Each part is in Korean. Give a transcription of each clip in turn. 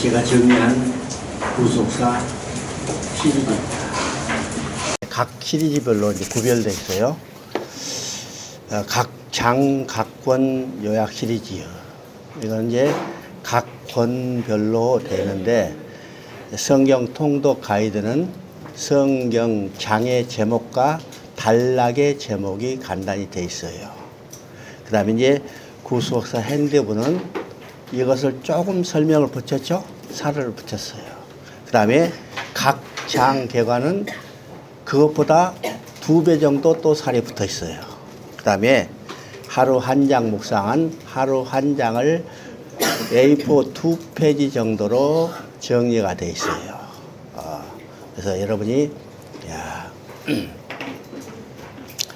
제가 정리한 구속사 시리즈입니다. 각 시리즈별로 이제 구별되어 있어요. 각 장, 각 권 요약 시리즈요. 이건 이제 각 권별로 되는데, 성경 통독 가이드는 성경 장의 제목과 단락의 제목이 간단히 되어 있어요. 그 다음에 이제 구속사 핸드부는 이것을 조금 설명을 붙였죠. 사료를 붙였어요. 그 다음에 각 장 개관은 그것보다 2배 정도 또 살이 붙어 있어요. 그 다음에 하루 한 장 묵상은 하루 한 장을 A4 2페이지 정도로 정리가 되어 있어요. 그래서 여러분이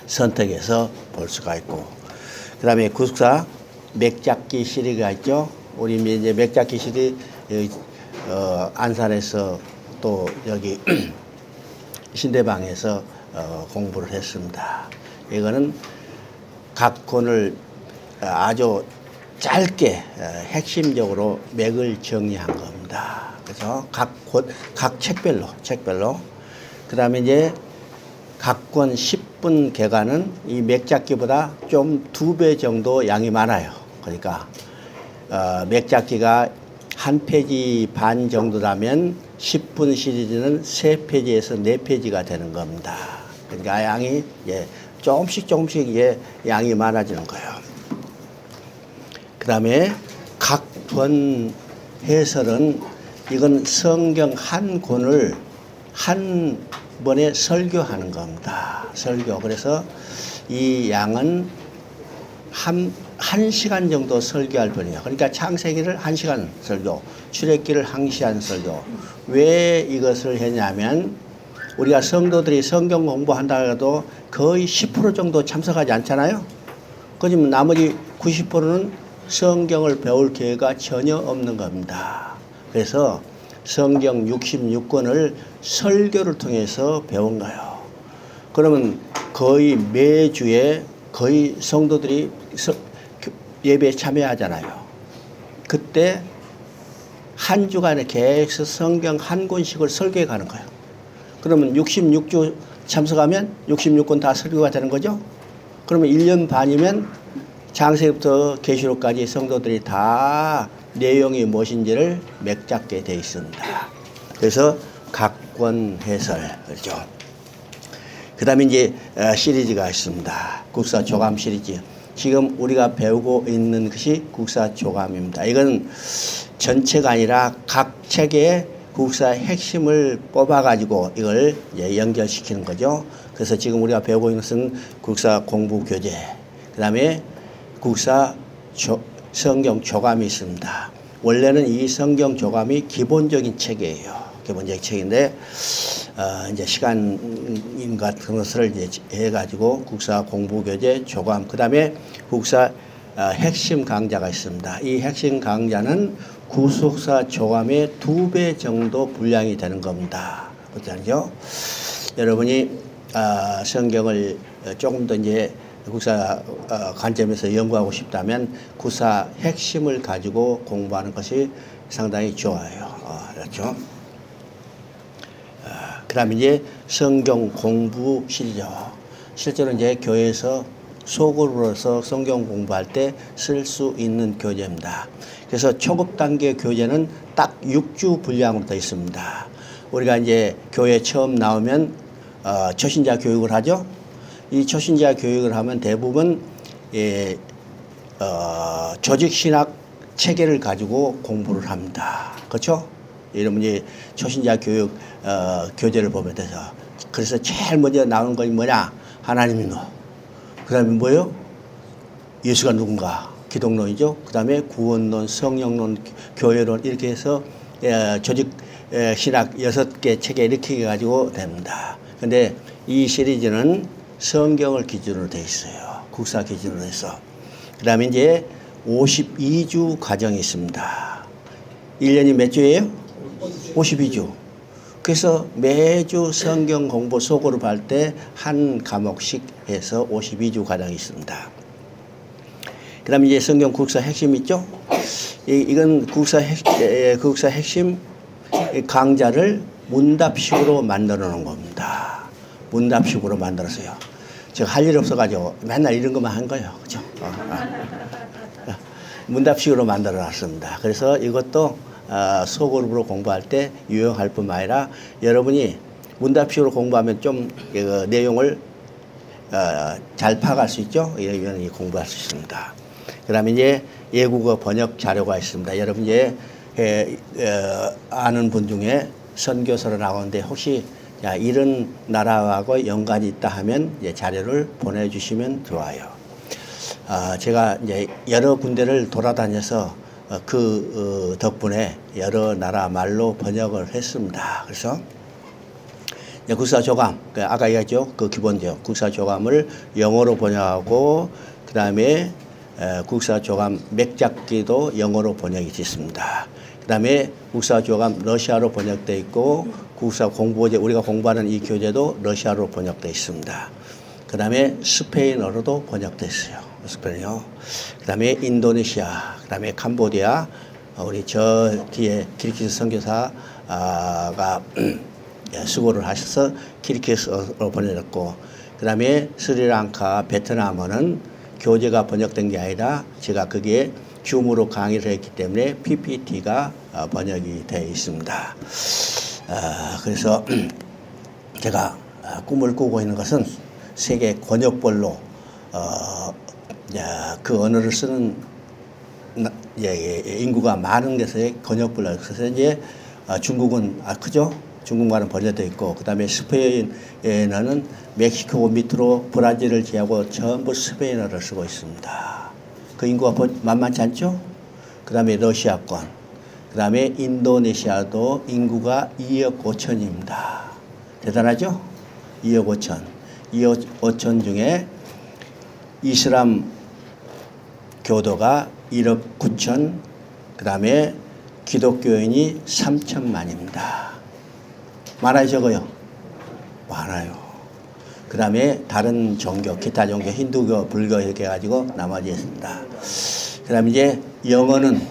선택해서 볼 수가 있고, 그 다음에 구속사 맥잡기 시리즈가 있죠. 우리 이제 맥잡기 시리즈 안산에서 또 여기 신대방에서 공부를 했습니다. 이거는 각 권을 아주 짧게 핵심적으로 맥을 정리한 겁니다. 그래서 각 책별로. 그 다음에 이제 각 권 10분 개관은 이 맥잡기보다 좀 2배 정도 양이 많아요. 그러니까 맥잡기가 한 페이지 반 정도라면 10분 시리즈는 3페이지에서 4페이지가 되는 겁니다. 그러니까 양이 조금씩 양이 많아지는 거예요. 그 다음에 각 권 해설은 이건 성경 한 권을 한 번에 설교하는 겁니다. 설교. 그래서 이 양은 한 시간 정도 설교할 뿐이에요. 그러니까 창세기를 1시간 설교, 출애굽기를 1시간 설교. 왜 이것을 했냐면 우리가 성도들이 성경 공부한다 해도 거의 10% 정도 참석하지 않잖아요. 그러면 나머지 90%는 성경을 배울 기회가 전혀 없는 겁니다. 그래서 성경 66권을 설교를 통해서 배운 거예요. 그러면 거의 매주에 거의 성도들이 예배에 참여하잖아요. 그때 한 주간에 계속 성경 한 권씩을 설교해 가는 거예요. 그러면 66주 참석하면 66권 다 설교가 되는 거죠. 그러면 1년 반이면 장세기부터 계시록까지 성도들이 다 내용이 무엇인지를 맥잡게 되어 있습니다. 그래서 각권 해설, 그렇죠. 그 다음에 이제 시리즈가 있습니다. 국사 조감 시리즈. 지금 우리가 배우고 있는 것이 국사 조감입니다. 이건 전체가 아니라 각 책의 국사 핵심을 뽑아가지고 이걸 이제 연결시키는 거죠. 그래서 지금 우리가 배우고 있는 것은 국사 공부 교재, 그 다음에 국사 성경 조감이 있습니다. 원래는 이 성경 조감이 기본적인 책이에요. 기본적인 책인데, 이제 시간 같은 것을 이제 해가지고 국사 공부 교재 조감, 그 다음에 국사 핵심 강좌가 있습니다. 이 핵심 강좌는 구속사 조감의 2배 정도 분량이 되는 겁니다. 그렇죠? 여러분이 성경을 조금 더 이제 국사 관점에서 연구하고 싶다면 국사 핵심을 가지고 공부하는 것이 상당히 좋아요. 그렇죠? 그 다음에 이제 성경 공부 시리즈. 실제로 이제 교회에서 소그룹으로서 성경 공부할 때 쓸 수 있는 교재입니다. 그래서 초급 단계 교재는 딱 6주 분량으로 되어 있습니다. 우리가 이제 교회 처음 나오면 초신자 교육을 하죠. 이 초신자 교육을 하면 대부분 조직신학 체계를 가지고 공부를 합니다. 그렇죠? 이러면 이제 초신자 교육 교재를 보면 돼서, 그래서 제일 먼저 나오는 것이 뭐냐? 하나님이 너. 그 다음에 뭐예요? 예수가 누군가? 기독론이죠. 그 다음에 구원론, 성령론, 교회론, 이렇게 해서 조직 신학 6개 체계 이렇게 해가지고 됩니다. 근데 이 시리즈는 성경을 기준으로 되어 있어요. 국사 기준으로 해서. 그 다음에 이제 52주 과정이 있습니다. 1년이 몇 주예요? 52주. 그래서 매주 성경 공부 소그룹 할 때 한 과목씩 해서 52주 과정이 있습니다. 그 다음에 이제 성경 국사 핵심 있죠? 이건 국사 핵심 강좌를 문답식으로 만들어 놓은 겁니다. 문답식으로 만들었어요. 제가 할 일 없어가지고 맨날 이런 것만 한 거예요. 그죠? 문답식으로 만들어 놨습니다. 그래서 이것도 소그룹으로 공부할 때 유용할 뿐만 아니라 여러분이 문답식으로 공부하면 좀 내용을 잘 파악할 수 있죠? 이런 공부할 수 있습니다. 그 다음에 이제 외국어 번역 자료가 있습니다. 여러분 이제 아는 분 중에 선교사로 나오는데 혹시 이런 나라하고 연관이 있다 하면 이제 자료를 보내주시면 좋아요. 제가 이제 여러 군데를 돌아다녀서 그 덕분에 여러 나라 말로 번역을 했습니다. 그래서 국사조감, 아까 얘기했죠. 그 기본적 국사조감을 영어로 번역하고 그 다음에 국사조감 맥잡기도 영어로 번역이 됐습니다. 그 다음에 국사조감 러시아로 번역되어 있고 국사 공부제 우리가 공부하는 이 교재도 러시아로 번역되어 있습니다. 그 다음에 스페인어로도 번역됐어요. 스페인어. 그 다음에 인도네시아, 그 다음에 캄보디아, 우리 저 뒤에 키르기스 선교사가 수고를 하셔서 키르기스어로 번역했고, 그 다음에 스리랑카, 베트남어는 교재가 번역된 게 아니라 제가 거기에 줌으로 강의를 했기 때문에 PPT가 번역이 되어 있습니다. 그래서 제가 꿈을 꾸고 있는 것은 세계 권역별로 그 언어를 쓰는 인구가 많은 데서의 권역별로 그래서 이제 중국은 크죠? 중국말은 번역되어 있고 그 다음에 스페인어는 멕시코 밑으로 브라질을 제하고 전부 스페인어를 쓰고 있습니다. 그 인구가 만만치 않죠? 그 다음에 러시아권, 그 다음에 인도네시아도 인구가 2억 5천입니다. 대단하죠? 2억 5천. 2억 5천 중에 이슬람 교도가 1억 9천, 그 다음에 기독교인이 3천만입니다. 많아요, 적어요? 많아요. 그 다음에 다른 종교, 기타 종교, 힌두교, 불교 이렇게 해가지고 나머지 있습니다. 그 다음에 이제 영어는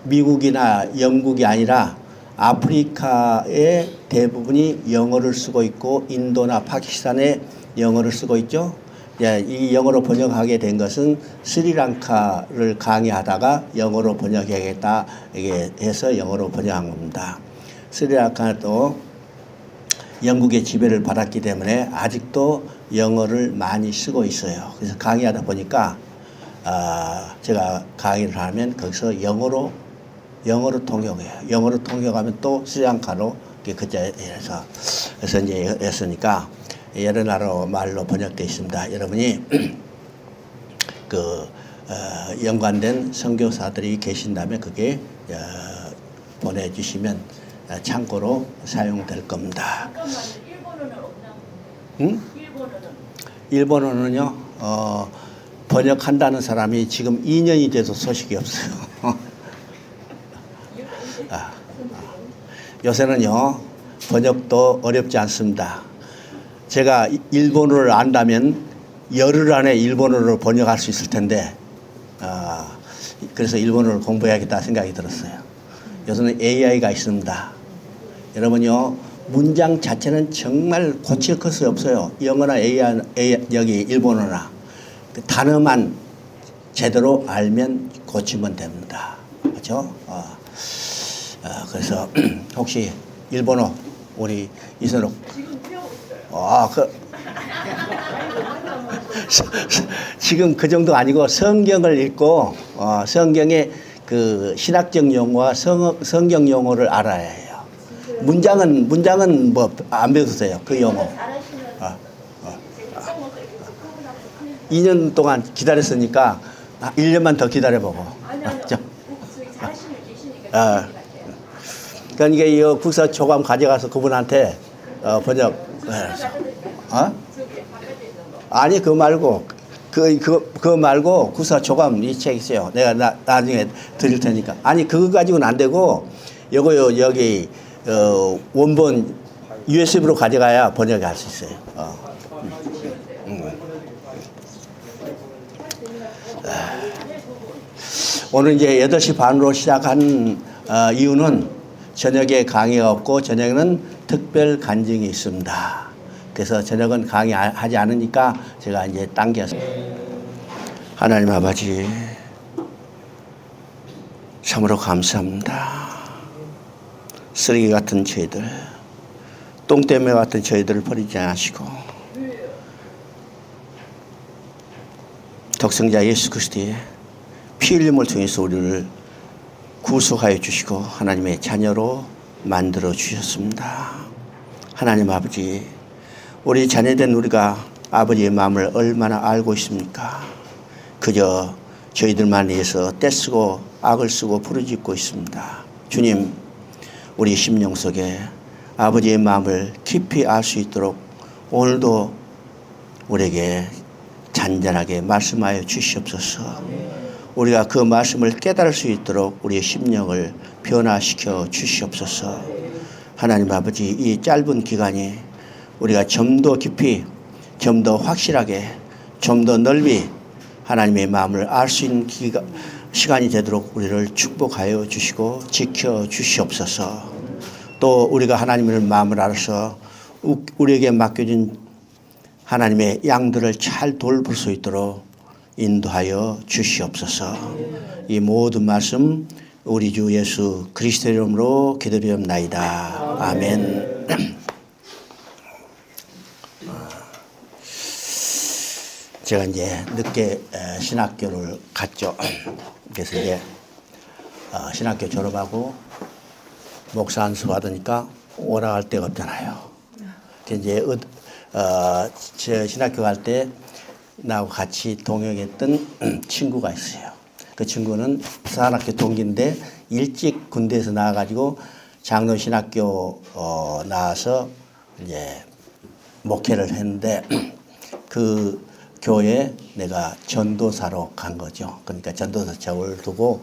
미국이나 영국이 아니라 아프리카의 대부분이 영어를 쓰고 있고 인도나 파키스탄에 영어를 쓰고 있죠. 이 영어로 번역하게 된 것은 스리랑카를 강의하다가 영어로 번역해야겠다 이게 해서 영어로 번역한 겁니다. 스리랑카도 영국의 지배를 받았기 때문에 아직도 영어를 많이 쓰고 있어요. 그래서 강의하다 보니까 제가 강의를 하면 거기서 영어로 통역해요. 영어로 통역하면 또 스리랑카로 그자에서 그래서 이제 했으니까 여러 나라 말로 번역되어 있습니다. 여러분이 연관된 선교사들이 계신다면 그게 보내주시면 참고로 사용될 겁니다. 잠깐만요. 일본어는 없나? 응? 일본어는? 일본어는요, 번역한다는 사람이 지금 2년이 돼도 소식이 없어요. 요새는요, 번역도 어렵지 않습니다. 제가 일본어를 안다면 열흘 안에 일본어를 번역할 수 있을 텐데, 그래서 일본어를 공부해야겠다 생각이 들었어요. 요새는 AI가 있습니다. 여러분요, 문장 자체는 정말 고칠 것이 없어요. 영어나 여기 일본어나. 그 단어만 제대로 알면 고치면 됩니다. 그렇죠? 그래서 혹시 일본어 우리 이선옥 지금 배우고 있어요. 지금 그 정도 아니고 성경을 읽고 성경의 그 신학적 용어와 성경 용어를 알아야 해요. 문장은 뭐 안 배워도 돼요. 그 용어. 2년 동안 기다렸으니까 1년만 더 기다려보고. 아니요. 저기 잘하시는 계시니까. 그러니까 이 국사 조감 가져가서 그분한테 번역. 아니 그거 말고 그거 말고 국사 조감 이 책 있어요. 내가 나중에 드릴 테니까. 아니 그거 가지고는 안 되고 요거요 여기 원본 USB로 가져가야 번역할 수 있어요. 오늘 이제 8시 반으로 시작한 이유는 저녁에 강의가 없고 저녁에는 특별 간증이 있습니다. 그래서 저녁은 강의하지 않으니까 제가 이제 당겨서 하나님 아버지 참으로 감사합니다. 쓰레기 같은 저희들, 똥때문에 같은 저희들을 버리지 않으시고 독생자 예수 그리스도의 피 흘림을 통해서 우리를 구속하여 주시고 하나님의 자녀로 만들어 주셨습니다. 하나님 아버지, 우리 자녀된 우리가 아버지의 마음을 얼마나 알고 있습니까? 그저 저희들만 위해서 떼쓰고 악을 쓰고 부르짖고 있습니다. 주님, 우리 심령 속에 아버지의 마음을 깊이 알 수 있도록 오늘도 우리에게 잔잔하게 말씀하여 주시옵소서. 우리가 그 말씀을 깨달을 수 있도록 우리의 심령을 변화시켜 주시옵소서. 하나님 아버지, 이 짧은 기간이 우리가 좀 더 깊이, 좀 더 확실하게, 좀 더 넓이 하나님의 마음을 알 수 있는 시간이 되도록 우리를 축복하여 주시고 지켜 주시옵소서. 또 우리가 하나님의 마음을 알아서 우리에게 맡겨진 하나님의 양들을 잘 돌볼 수 있도록 인도하여 주시옵소서. 이 모든 말씀 우리 주 예수 그리스도의 이름으로 기도드리옵나이다. 아멘. 제가 이제 늦게 신학교를 갔죠. 그래서 이제 신학교 졸업하고 목사 안수 받으니까 오락할 데가 없잖아요. 이제 제 신학교 갈 때 나하고 같이 동역했던 친구가 있어요. 그 친구는 부산학교 동기인데 일찍 군대에서 나와가지고 장로 신학교 나와서 이제 목회를 했는데 그 교회에 내가 전도사로 간 거죠. 그러니까 전도사 적을 두고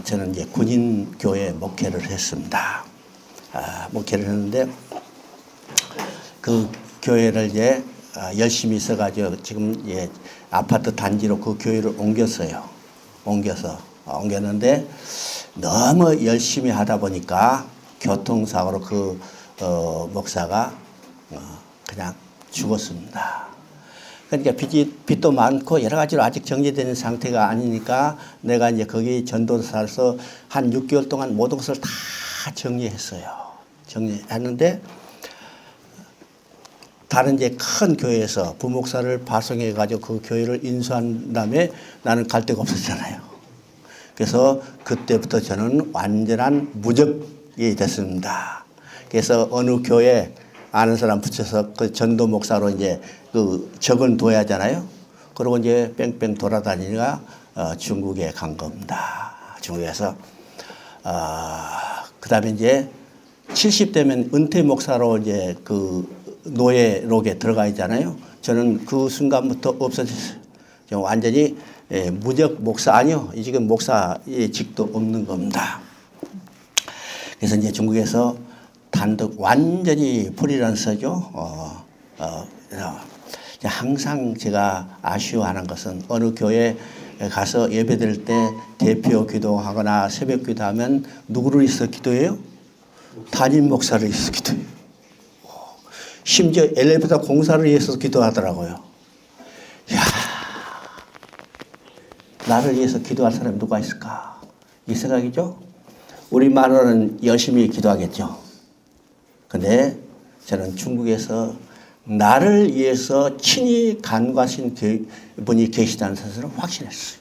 저는 이제 군인 교회 목회를 했습니다. 목회를 했는데 그 교회를 이제 열심히 있어가지고 지금 이제 아파트 단지로 그 교회를 옮겼어요. 옮겼는데 너무 열심히 하다 보니까 교통사고로 그 목사가 그냥 죽었습니다. 그러니까 빚도 많고 여러 가지로 아직 정리되는 상태가 아니니까 내가 이제 거기 전도사로서 한 6개월 동안 모든 것을 다 정리했어요. 정리했는데 다른 이제 큰 교회에서 부목사를 파송해 가지고 그 교회를 인수한 다음에 나는 갈 데가 없었잖아요. 그래서 그때부터 저는 완전한 무적이 됐습니다. 그래서 어느 교회 아는 사람 붙여서 그 전도 목사로 이제 그 적은 둬야 하잖아요. 그러고 이제 뺑뺑 돌아다니다가 중국에 간 겁니다. 중국에서 그다음에 이제 70대면 은퇴 목사로 이제 그 노예록에 들어가 있잖아요. 저는 그 순간부터 없어졌어요. 완전히 무적 목사 아니요. 지금 목사의 직도 없는 겁니다. 그래서 이제 중국에서 단독 완전히 프리랜서죠. 항상 제가 아쉬워하는 것은 어느 교회에 가서 예배드릴 때 대표 기도하거나 새벽 기도하면 누구를 위해서 기도해요? 담임 목사를 위해서 기도해요. 심지어 엘리베이터 공사를 위해서 기도하더라고요. 이야, 나를 위해서 기도할 사람이 누가 있을까? 이 생각이죠. 우리만으로는 열심히 기도하겠죠. 근데 저는 중국에서 나를 위해서 친히 간과하신 분이 계시다는 사실을 확신했어요.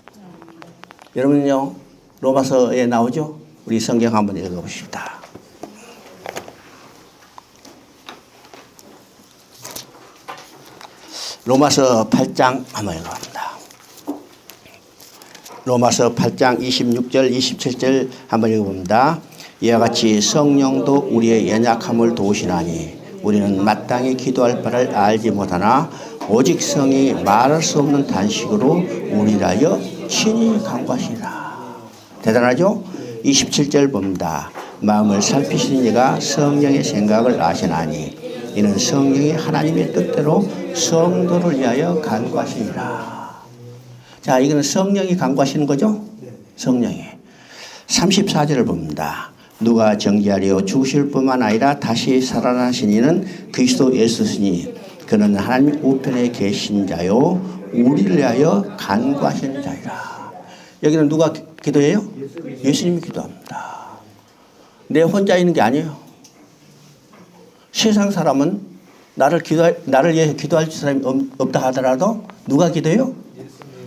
여러분요, 로마서에 나오죠? 우리 성경 한번 읽어보십시다. 로마서 8장 한번 읽어봅니다. 로마서 8장 26절 27절 한번 읽어봅니다. 이와 같이 성령도 우리의 연약함을 도우시나니 우리는 마땅히 기도할 바를 알지 못하나 오직 성이 말할 수 없는 단식으로 우리라여 친히 간구하시리라. 대단하죠? 27절 봅니다. 마음을 살피시는 이가 성령의 생각을 아시나니 이는 성령이 하나님의 뜻대로 성도를 위하여 간구하시니라. 자, 이거는 성령이 간구하시는 거죠? 성령이. 34절을 봅니다. 누가 정죄하려 죽으실 뿐만 아니라 다시 살아나신 이는 그리스도 예수시니 그는 하나님 우편에 계신 자요 우리를 위하여 간구하시는 자이라. 여기는 누가 기도해요? 예수님이 기도합니다. 내 혼자 있는 게 아니에요. 세상 사람은 나를 위해서 기도할 사람이 없다 하더라도 누가 기도해요?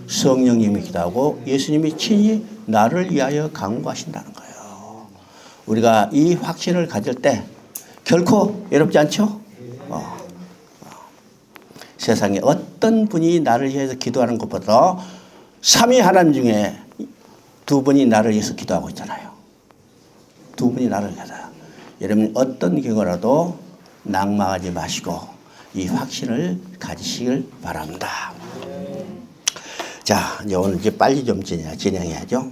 성령님이 기도하고 예수님이 친히 나를 위하여 간구하신다는 거예요. 우리가 이 확신을 가질 때 결코 외롭지 않죠? 세상에 어떤 분이 나를 위해서 기도하는 것보다 삼위 하나님 중에 두 분이 나를 위해서 기도하고 있잖아요. 두 분이 나를 위해서. 여러분 어떤 경우라도 낙망하지 마시고 이 확신을 가지시길 바랍니다. 자, 이제 오늘 이제 빨리 좀 진행해야죠.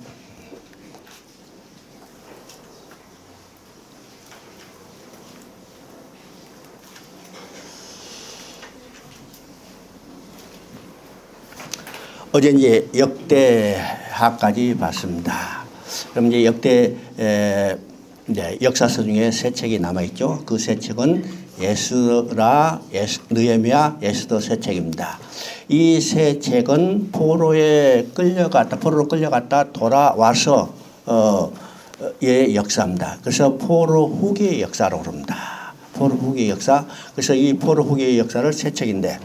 어제 이제 역대하까지 봤습니다. 그럼 이제 이제 역사서 중에 세 책이 남아있죠. 그 세 책은 에스라, 느헤미야, 에스더 세 책입니다. 이 세 책은 포로로 끌려갔다 돌아와서 의 역사입니다. 그래서 포로 후기의 역사라고 그럽니다. 포로 후기의 역사. 그래서 이 포로 후기의 역사를 세 책인데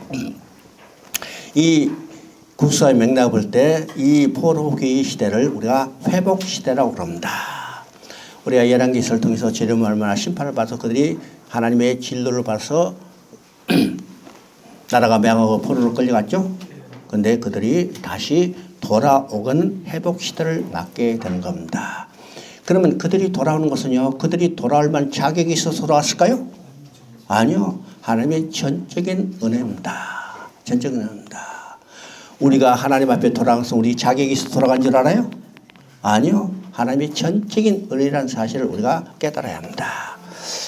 이 국사의 맥락을 볼 때 이 포로 후기 시대를 우리가 회복 시대라고 그럽니다. 우리가 열왕기서를 통해서 재림을 얼마나 심판을 받아서 그들이 하나님의 진노를 받아서 나라가 맹하고 포로로 끌려갔죠. 그런데 그들이 다시 돌아오는 회복 시대를 맞게 되는 겁니다. 그러면 그들이 돌아오는 것은요, 그들이 돌아올 만한 자격이 있어서 돌아왔을까요? 아니요. 하나님의 전적인 은혜입니다. 전적인 은혜입니다. 우리가 하나님 앞에 돌아가서 우리 자격이 있어서 돌아간 줄 알아요? 아니요. 하나님의 전적인 은혜라는 사실을 우리가 깨달아야 합니다.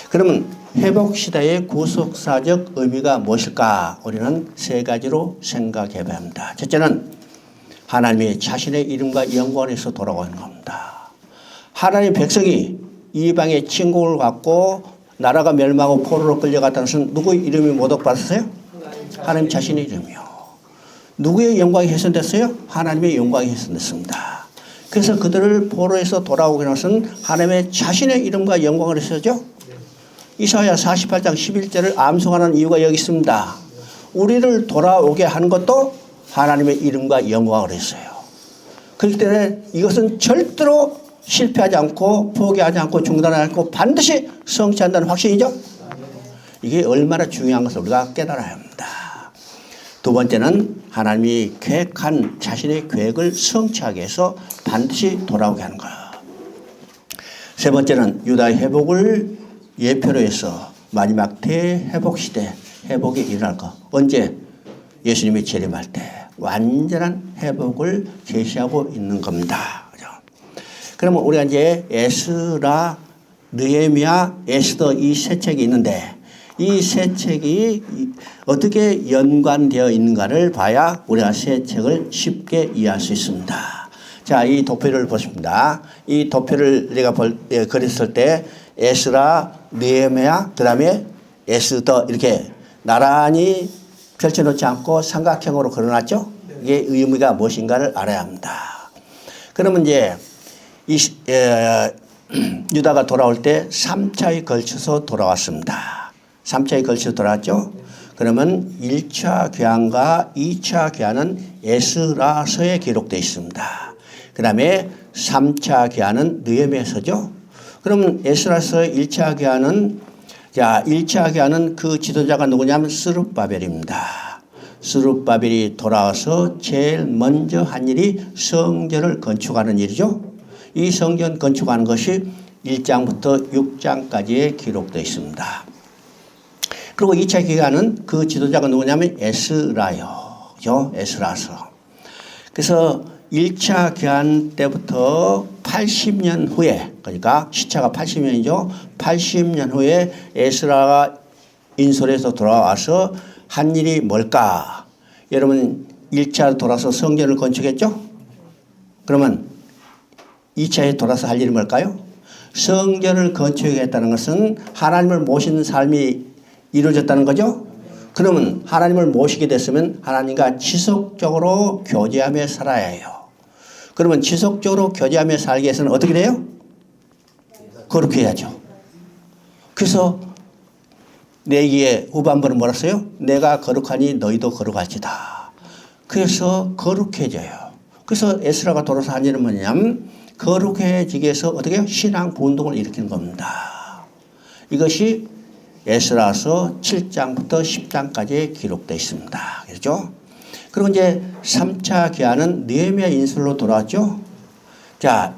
그러면 회복시대의 구속사적 의미가 무엇일까? 우리는 세 가지로 생각해 봐야 합니다. 첫째는 하나님의 자신의 이름과 영광에서 돌아오는 겁니다. 하나님의 백성이 이방의 침공을 받고 나라가 멸망하고 포로로 끌려갔다는 것은 누구의 이름이 모독받았어요? 하나님 자신의 이름이요. 누구의 영광이 훼손됐어요? 하나님의 영광이 훼손됐습니다. 그래서 그들을 포로에서 돌아오게 한 것은 하나님의 자신의 이름과 영광을 해서죠. 이사야 48장 11절을 암송하는 이유가 여기 있습니다. 우리를 돌아오게 한 것도 하나님의 이름과 영광을 했어요. 그렇기 때문에 이것은 절대로 실패하지 않고 포기하지 않고 중단하지 않고 반드시 성취한다는 확신이죠. 이게 얼마나 중요한 것을 우리가 깨달아야 합니다. 두 번째는 하나님이 계획한 자신의 계획을 성취하기 위해서 반드시 돌아오게 하는 거예요. 세 번째는 유다의 회복을 예표로 해서 마지막 대회복 시대 회복이 일어날 거. 언제? 예수님이 재림할 때 완전한 회복을 제시하고 있는 겁니다. 그러면 우리가 이제 에스라, 느헤미야, 에스더 이 세 책이 있는데 이 세 책이 어떻게 연관되어 있는가를 봐야 우리가 세 책을 쉽게 이해할 수 있습니다. 자, 이 도표를 보십니다. 이 도표를 내가 그렸을 때 에스라, 느헤미야, 그 다음에 에스더 이렇게 나란히 펼쳐놓지 않고 삼각형으로 그려놨죠. 이게 의미가 무엇인가를 알아야 합니다. 그러면 이제 유다가 돌아올 때 3차에 걸쳐서 돌아왔습니다. 3차에 걸쳐서 돌아왔죠. 그러면 1차 귀환과 2차 귀환은 에스라서에 기록되어 있습니다. 그 다음에 3차 귀환은 느헤미야서죠. 그러면 에스라서 1차 귀환은, 자, 1차 귀환은 그 지도자가 누구냐면 스룹바벨입니다. 스룹바벨이 돌아와서 제일 먼저 한 일이 성전을 건축하는 일이죠. 이 성전 건축하는 것이 1장부터 6장까지에 기록되어 있습니다. 그리고 2차 기간은 그 지도자가 누구냐면 에스라요. 그죠? 에스라서. 그래서 1차 기간 때부터 80년 후에, 그러니까 시차가 80년이죠. 80년 후에 에스라가 인솔에서 돌아와서 한 일이 뭘까? 여러분 1차 돌아서 성전을 건축했죠? 그러면 2차에 돌아서 할 일이 뭘까요? 성전을 건축했다는 것은 하나님을 모시는 삶이 이루어졌다는 거죠. 그러면 하나님을 모시게 됐으면 하나님과 지속적으로 교제하며 살아야 해요. 그러면 지속적으로 교제하며 살기 위해서는 어떻게 돼요? 거룩해야 해야죠. 그래서 내기의 후반부는 뭐라 써요? 내가 거룩하니 너희도 거룩할지다. 그래서 거룩해져요. 그래서 에스라가 돌아서 한 일은 뭐냐면 거룩해지기 위해서 어떻게 해요? 신앙 운동을 일으키는 겁니다. 이것이 에스라서 7장부터 10장까지 기록되어 있습니다. 그렇죠? 그리고 이제 3차 기한은 느헤미야 인술로 돌아왔죠. 자,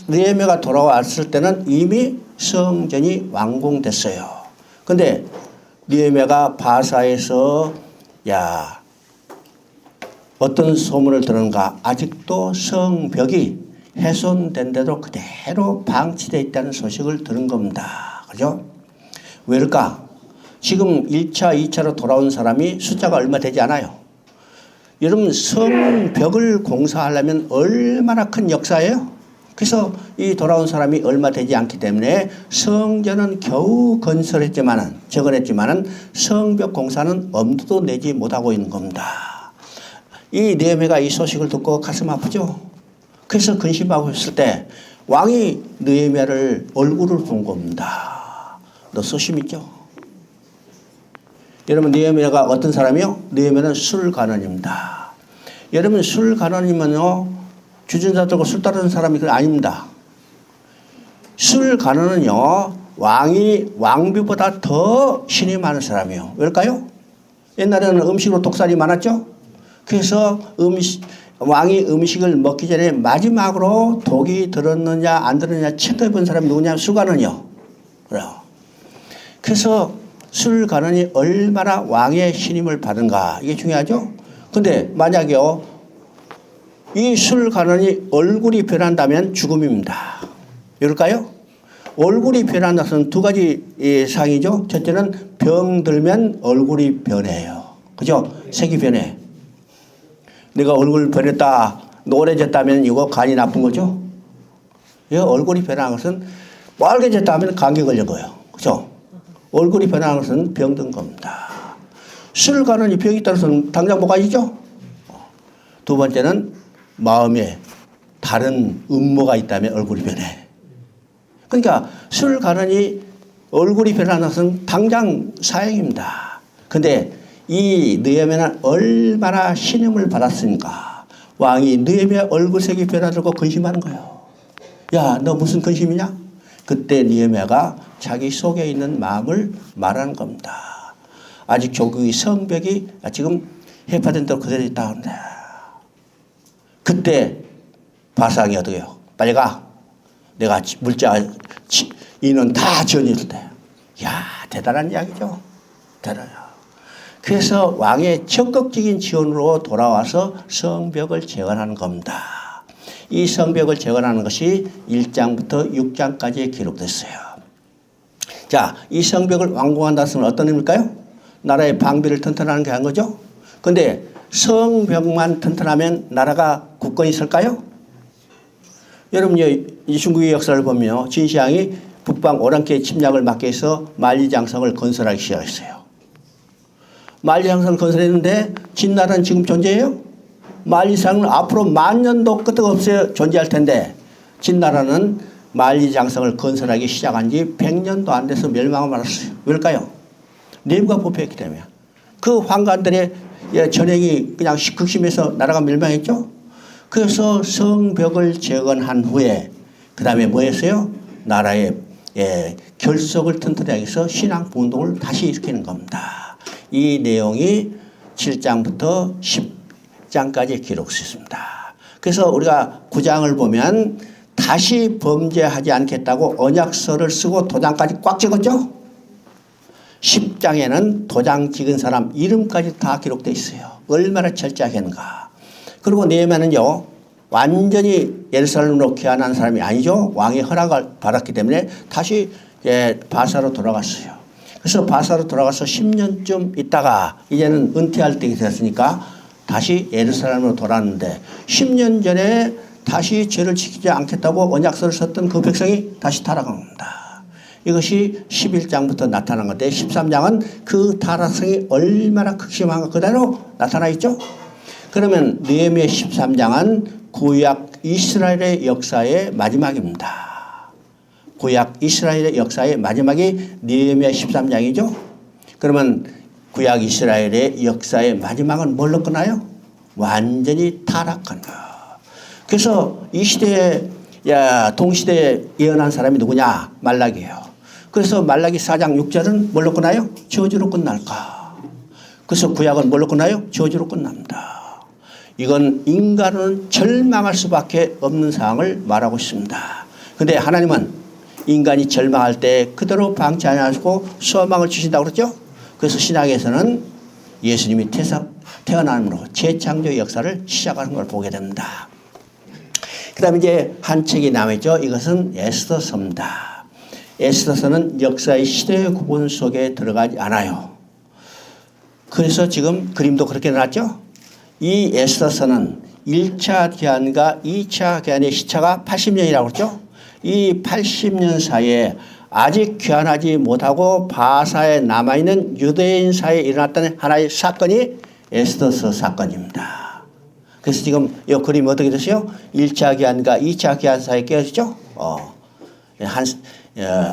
느헤미야가 돌아왔을 때는 이미 성전이 완공됐어요. 근데 느헤미야가 바사에서 야 어떤 소문을 들었는가? 아직도 성벽이 훼손된데도 그대로 방치되어 있다는 소식을 들은 겁니다. 그죠? 왜일까? 지금 1차, 2차로 돌아온 사람이 숫자가 얼마 되지 않아요. 여러분 성벽을 공사하려면 얼마나 큰 역사예요? 그래서 이 돌아온 사람이 얼마 되지 않기 때문에 성전은 겨우 건설했지만은 재건했지만은 성벽 공사는 엄두도 내지 못하고 있는 겁니다. 이 느헤미야가 이 소식을 듣고 가슴 아프죠. 그래서 근심하고 있을 때 왕이 느헤미야를 얼굴을 본 겁니다. 너 소심 있죠? 여러분 느헤미야가 어떤 사람이요? 느헤미야는 술관원입니다. 여러분 술관원이면요 주전자 들고 술 따르는 사람이 아닙니다. 술관원은요 왕이 왕비보다 더 신이 많은 사람이에요. 왜일까요? 옛날에는 음식으로 독살이 많았죠. 그래서 왕이 음식을 먹기 전에 마지막으로 독이 들었느냐 안 들었느냐 체크해 본 사람이 누구냐? 술관원이요. 그래요. 그래서 술관원이 얼마나 왕의 신임을 받은가 이게 중요하죠. 근데 만약에요 이 술관원이 얼굴이 변한다면 죽음입니다. 이럴까요? 얼굴이 변하는 것은 두 가지 상이죠. 첫째는 병들면 얼굴이 변해요. 그죠? 색이 변해. 내가 얼굴 변했다, 노래졌다면 이거 간이 나쁜 거죠? 얼굴이 변하는 것은 빨개졌다면 감기 걸린 거예요. 그죠? 얼굴이 변하는 것은 병든 겁니다. 술관원이 병이 있다는 당장 못 가시죠? 두 번째는 마음에 다른 음모가 있다면 얼굴이 변해. 그러니까 술관원이 얼굴이 변하는 것은 당장 사형입니다. 근데 이 느헤미야는 얼마나 신임을 받았으니까 왕이 느헤미야 얼굴색이 변화되고 근심하는 거예요. 야, 너 무슨 근심이냐? 그때 느헤미야가 자기 속에 있는 마음을 말하는 겁니다. 아직 조국의 성벽이 지금 해파된 대로 그대로 있다는데 그때 바상이 어떻게 해요? 빨리 가. 내가 물자 인원 다 지어줄 때. 야, 대단한 이야기죠. 대단해요. 그래서 왕의 적극적인 지원으로 돌아와서 성벽을 재건하는 겁니다. 이 성벽을 재건하는 것이 1장부터 6장까지 기록됐어요. 자, 이 성벽을 완공한다는 것은 어떤 의미일까요? 나라의 방비를 튼튼하는 게 한 거죠. 그런데 성벽만 튼튼하면 나라가 굳건히 있을까요? 여러분 이 중국의 역사를 보면 진시황이 북방 오랑캐 침략을 막기 위해서 만리장성을 건설하기 시작했어요. 만리장성을 건설했는데 진나라는 지금 존재해요? 만리장성은 앞으로 10,000년도 끄떡없이 존재할 텐데 진나라는 만리장성을 건설하기 시작한 지 100년도 안 돼서 멸망을 말았어요. 왜일까요? 내부가 부패했기 때문에. 그 황관들의 전쟁이 그냥 극심해서 나라가 멸망했죠. 그래서 성벽을 재건한 후에 그 다음에 뭐 했어요? 나라의 결속을 튼튼하게 해서 신앙 운동을 다시 일으키는 겁니다. 이 내용이 7장부터 10장까지 기록됐습니다. 그래서 우리가 9장을 보면 다시 범죄하지 않겠다고 언약서를 쓰고 도장까지 꽉 찍었죠. 10장에는 도장 찍은 사람 이름까지 다 기록되어 있어요. 얼마나 철저하겠는가. 그리고 느헤미야는요 완전히 예루살렘으로 귀환한 사람이 아니죠. 왕의 허락을 받았기 때문에 다시 바사로 돌아갔어요. 그래서 바사로 돌아가서 10년쯤 있다가 이제는 은퇴할 때가 됐으니까 다시 예루살렘으로 돌아왔는데 10년 전에 다시 죄를 지키지 않겠다고 언약서를 썼던 그 백성이 다시 타락한 겁니다. 이것이 11장부터 나타난 건데 13장은 그 타락성이 얼마나 극심한가 그대로 나타나 있죠. 그러면 느헤미야 13장은 구약 이스라엘의 역사의 마지막입니다. 구약 이스라엘의 역사의 마지막이 느헤미야 13장이죠. 그러면 구약 이스라엘의 역사의 마지막은 뭘로 끝나요? 완전히 타락한 거. 그래서 이 시대에 동시대에 예언한 사람이 누구냐? 말라기예요. 그래서 말라기 4장 6절은 뭘로 끝나요? 저주로 끝날까? 그래서 구약은 뭘로 끝나요? 저주로 끝납니다. 이건 인간은 절망할 수밖에 없는 상황을 말하고 있습니다. 그런데 하나님은 인간이 절망할 때 그대로 방치하지 않으시고 소망을 주신다고 그랬죠? 그래서 신약에서는 예수님이 태어남으로 재창조 역사를 시작하는 걸 보게 됩니다. 그 다음에 이제 한 책이 남아있죠. 이것은 에스더서입니다. 에스더서는 역사의 시대 구분 속에 들어가지 않아요. 그래서 지금 그림도 그렇게 나왔죠. 이 에스더서는 1차 기한과 2차 기한의 시차가 80년이라고 그랬죠. 이 80년 사이에 아직 귀환하지 못하고 바사에 남아있는 유대인 사이에 일어났던 하나의 사건이 에스더서 사건입니다. 그래서 지금 이 그림이 어떻게 됐어요? 1차 기한과 2차 기한 사이에 깨어지죠?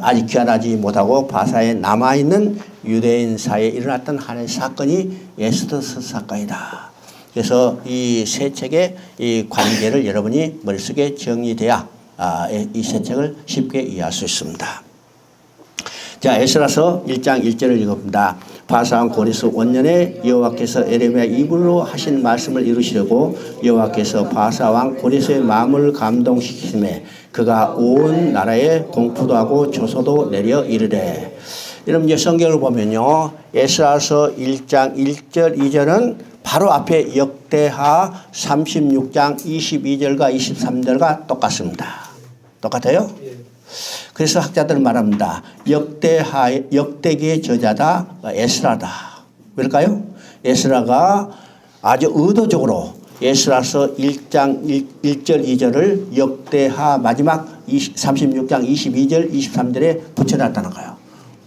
아직 귀환하지 못하고 바사에 남아있는 유대인 사이에 일어났던 하나의 사건이 에스더서 사건이다. 그래서 이 세 책의 이 관계를 여러분이 머릿속에 정리돼야 이 세 책을 쉽게 이해할 수 있습니다. 자, 에스라서 1장 1절을 읽어봅니다. 바사왕 고레스 원년에 여호와께서 에레미야 입으로 하신 말씀을 이루시려고 여호와께서 바사왕 고레스의 마음을 감동시키심에 그가 온 나라에 공포도 하고 조소도 내려 이르되. 여러분 이제 성경을 보면요. 에스라서 1장 1절 2절은 바로 앞에 역대하 36장 22절과 23절과 똑같습니다. 똑같아요? 그래서 학자들은 말합니다. 역대기의 저자다 에스라다. 왜일까요? 에스라가 아주 의도적으로 에스라서 1장 1절 2절을 역대하 마지막 36장 22절 23절에 붙여놨다는 거예요.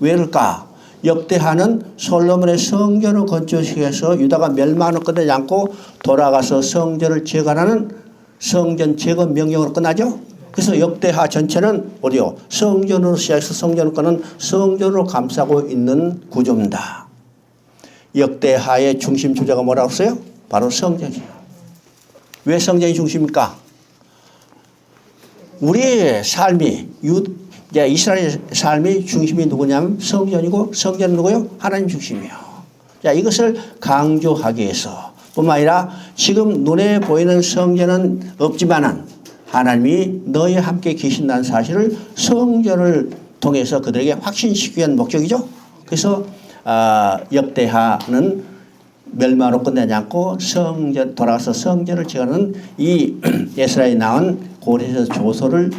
왜일까? 역대하는 솔로몬의 성전을 건축해서 유다가 멸망을 끝내지 않고 돌아가서 성전을 재건하는 성전 재건 명령으로 끝나죠. 그래서 역대하 전체는 어디요? 성전으로 시작해서 성전을 끄는 성전으로 감싸고 있는 구조입니다. 역대하의 중심 주제가 뭐라고 했어요? 바로 성전이에요. 왜 성전이 중심입니까? 우리의 삶이 이스라엘의 삶이 중심이 누구냐면 성전이고 성전은 누구요? 하나님 중심이에요. 자, 이것을 강조하기 위해서 뿐만 아니라 지금 눈에 보이는 성전은 없지만은 하나님이 너희와 함께 계신다는 사실을 성전을 통해서 그들에게 확신시키기 위한 목적이죠. 그래서 역대하는 멸망으로 끝내지 않고 돌아가서 성전을 지어가는 이 에스라에 나온 고레스 조서로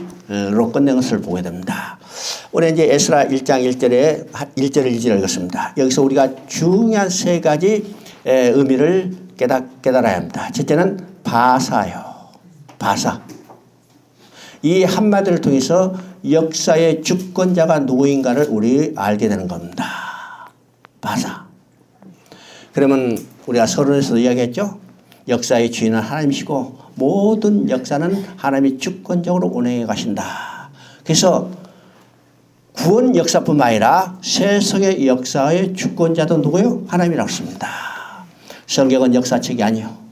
끝낸 것을 보게 됩니다. 우리 이제 에스라 1장 1절을 2절을 읽었습니다. 여기서 우리가 중요한 세 가지 의미를 깨달아야 합니다. 첫째는 바사요. 바사. 이 한마디를 통해서 역사의 주권자가 누구인가를 우리 알게 되는 겁니다. 바사. 그러면 우리가 서론에서도 이야기했죠. 역사의 주인은 하나님이시고 모든 역사는 하나님이 주권적으로 운행해 가신다. 그래서 구원 역사뿐만 아니라 세상의 역사의 주권자도 누구요? 하나님이라고 했습니다. 성경은 역사책이 아니에요.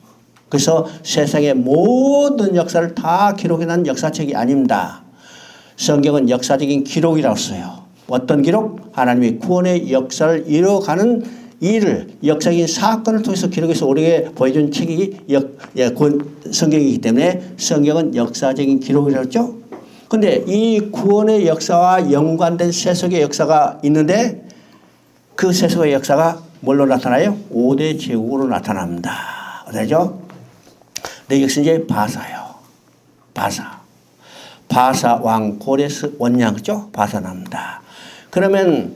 그래서 세상의 모든 역사를 다 기록해놓은 역사책이 아닙니다. 성경은 역사적인 기록이라고 써요. 어떤 기록? 하나님이 구원의 역사를 이뤄가는 일을 역사적인 사건을 통해서 기록해서 우리에게 보여준 책이 성경이기 때문에 성경은 역사적인 기록이라고 했죠. 그런데 이 구원의 역사와 연관된 세속의 역사가 있는데 그 세속의 역사가 뭘로 나타나요? 5대 제국으로 나타납니다. 어디죠? 네, 여기서 이제 바사요. 바사 왕 고레스 원냥, 그죠? 바사 납니다. 그러면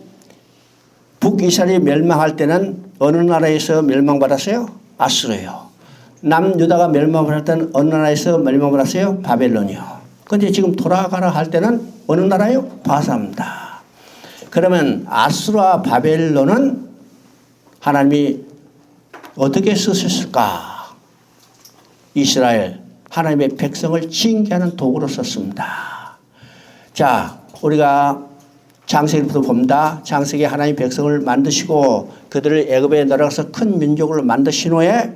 북이스라엘이 멸망할 때는 어느 나라에서 멸망받았어요? 아수르예요. 남유다가 멸망을 할 때는 어느 나라에서 멸망을 했어요? 바벨론이요. 근데 지금 돌아가라 할 때는 어느 나라요? 바사입니다. 그러면 아수르와 바벨론은 하나님이 어떻게 쓰셨을까? 이스라엘 하나님의 백성을 징계하는 도구로 썼습니다. 자, 우리가 창세기부터 봅니다. 창세기 하나님 백성을 만드시고 그들을 애굽에 내려가서 큰 민족으로 만드신 후에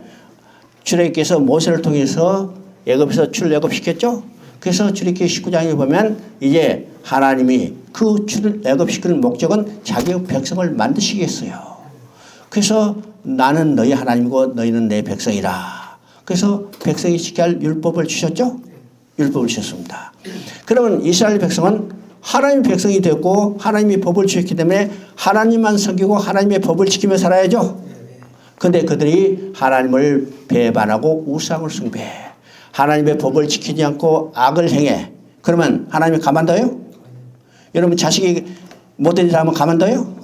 출애굽께서 모세를 통해서 애굽에서 출애굽시켰죠. 그래서 출애굽기 19장에 보면 이제 하나님이 그 출애굽시키는 목적은 자기 백성을 만드시겠어요. 그래서 나는 너희 하나님이고 너희는 내 백성이라. 그래서 백성이 지켜야 할 율법을 주셨죠. 율법을 주셨습니다. 그러면 이스라엘 백성은 하나님의 백성이 되었고 하나님이 법을 주셨기 때문에 하나님만 섬기고 하나님의 법을 지키며 살아야죠. 그런데 그들이 하나님을 배반하고 우상을 숭배해. 하나님의 법을 지키지 않고 악을 행해. 그러면 하나님이 가만둬요? 여러분 자식이 못된 일 하면 가만둬요?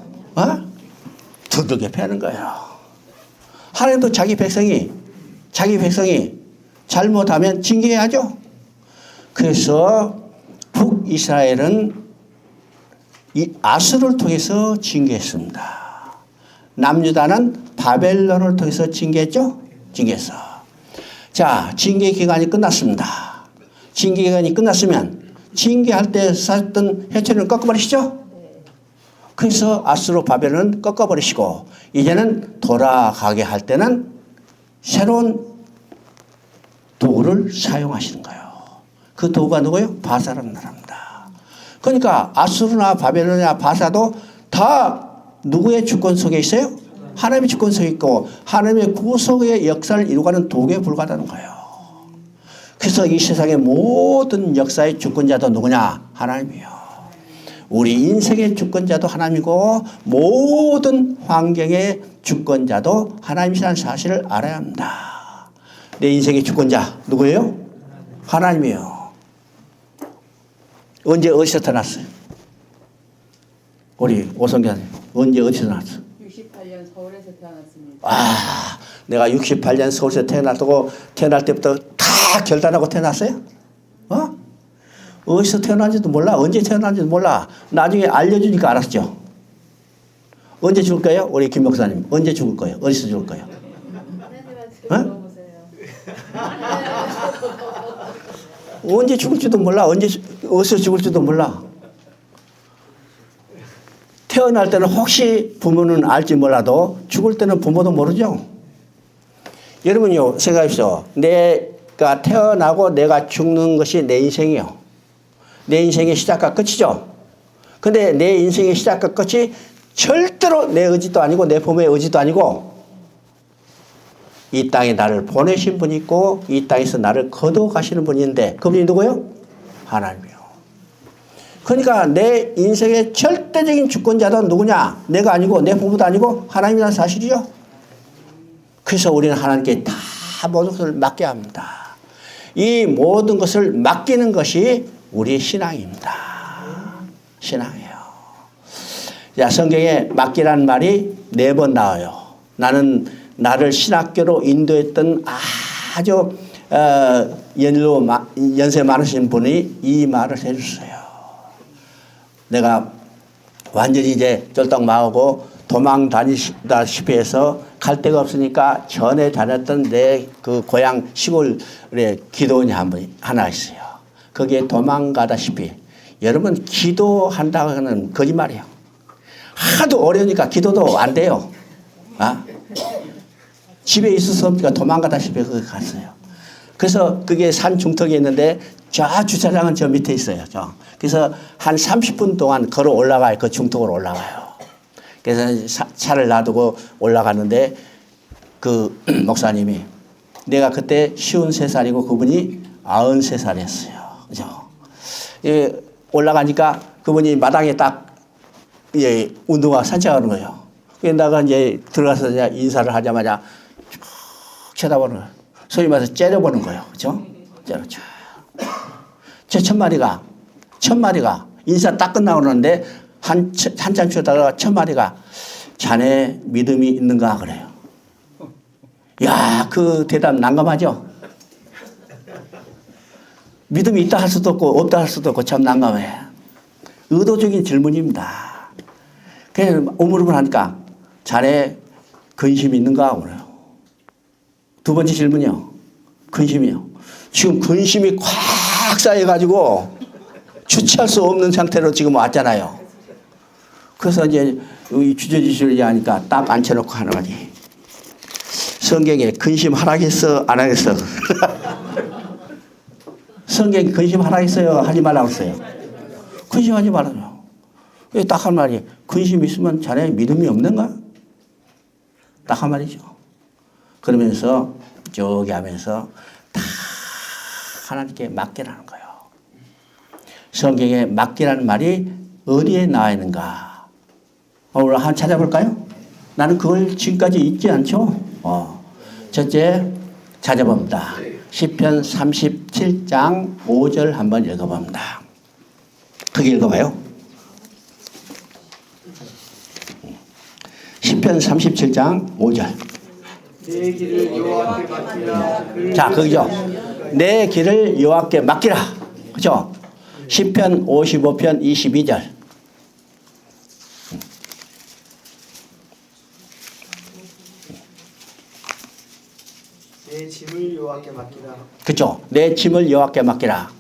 두들겨 패는 거예요. 하나님도 자기 백성이 잘못하면 징계해야죠. 그래서 북이스라엘은 이 아수르를 통해서 징계했습니다. 남유다는 바벨론을 통해서 징계했죠. 징계했어. 자, 징계 기간이 끝났습니다. 징계 기간이 끝났으면 징계할 때 쌓였던 해초리를 꺾어버리시죠. 그래서 아수르 바벨론은 꺾어버리시고 이제는 돌아가게 할 때는 새로운 도구를 사용하시는 거예요. 그 도구가 누구예요? 바사라는 나라입니다. 그러니까 아수르나 바벨론이나 바사도 다 누구의 주권 속에 있어요? 하나님의 주권 속에 있고 하나님의 구속의 역사를 이루가는 도구에 불과하다는 거예요. 그래서 이 세상의 모든 역사의 주권자도 누구냐? 하나님이요. 우리 인생의 주권자도 하나님이고 모든 환경의 주권자도 하나님이라는 사실을 알아야 합니다. 내 인생의 주권자 누구예요? 하나님이요. 언제 어디서 태어났어요? 우리 오성교님 언제 어디서 태어났어요? 68년 서울에서 태어났습니다. 내가 68년 서울에서 태어났다고 태어날 때부터 다 결단하고 태어났어요? 어디서 태어난지도 몰라. 언제 태어난지도 몰라. 나중에 알려주니까 알았죠. 언제 죽을 거예요? 우리 김 목사님. 언제 죽을 거예요? 어디서 죽을 거예요? 언제 죽을지도 몰라. 어디서 죽을지도 몰라. 태어날 때는 혹시 부모는 알지 몰라도 죽을 때는 부모도 모르죠. 여러분요, 생각하십시오. 내가 태어나고 내가 죽는 것이 내 인생이요. 내 인생의 시작과 끝이죠. 근데 내 인생의 시작과 끝이 절대로 내 의지도 아니고 내 부모의 의지도 아니고 이 땅에 나를 보내신 분이 있고 이 땅에서 나를 거둬가시는 분이 있는데 그분이 누구예요? 하나님이요. 그러니까 내 인생의 절대적인 주권자도 누구냐? 내가 아니고 내 부모도 아니고 하나님이라는 사실이죠. 그래서 우리는 하나님께 다 모든 것을 맡겨야 합니다. 이 모든 것을 맡기는 것이 우리의 신앙입니다. 신앙이에요. 자, 성경에 맡기라는 말이 4번 나와요. 나는 나를 신학교로 인도했던 아주 연세 많으신 분이 이 말을 해주세요. 내가 완전히 이제 쫄딱망하고 도망 다니다시피 해서 갈 데가 없으니까 전에 다녔던 내 그 고향 시골에 기도원이 하나 있어요. 거기에 도망가다시피 여러분 기도한다고 하는 거짓말이에요. 하도 어려우니까 기도도 안 돼요. 집에 있을 수 없으니까 도망가다시피 거기 갔어요. 그래서 그게 산 중턱에 있는데 저 주차장은 저 밑에 있어요. 그래서 한 30분 동안 걸어 올라가요. 그 중턱으로 올라가요. 그래서 차를 놔두고 올라갔는데 그 목사님이 내가 그때 53살이고 그분이 93살이었어요. 그죠? 올라가니까 그분이 마당에 딱 운동화 산책하는 거예요. 내가 이제 들어가서 인사를 하자마자 쭉 쳐다보는 거예요. 소위 말해서 째려보는 거예요. 그죠? 째려쳐. 제 첫 마리가 인사 딱 끝나고 그러는데 한참 쉬다가 첫 마리가 자네 믿음이 있는가 그래요. 야, 그 대답 난감하죠? 믿음이 있다 할 수도 없고 없다 할 수도 없고 참 난감해. 의도적인 질문입니다. 그래서 오물오물하니까 자네 근심이 있는가 그래요. 두 번째 질문이요. 근심이요. 지금 근심이 콱 쌓여가지고 주체할 수 없는 상태로 지금 왔잖아요. 그래서 이제 여기 주저지시를 얘기하니까 딱 앉혀놓고 하는 거지. 성경에 근심 하라겠어 안 하겠어? 성경에 근심 하라겠어요 하지 말라고 했어요. 근심하지 말아요. 딱 한 말이 근심 있으면 자네 믿음이 없는가? 딱 한 말이죠. 그러면서 저기 하면서 다 하나님께 맡기라는 거예요. 성경에 맡기라는 말이 어디에 나와 있는가? 오늘 한번 찾아볼까요? 나는 그걸 지금까지 잊지 않죠. 첫째 찾아봅니다. 시편 37장 5절 한번 읽어봅니다. 크게 읽어봐요. 시편 37장 5절. 내 길을 여호와께 맡기라. 자, 거기죠. 내 길을 여호와께 맡기라. 그죠? 시편 55편 22절. 내 짐을 여호와께 맡기라. 그죠? 내 짐을 여호와께 맡기라.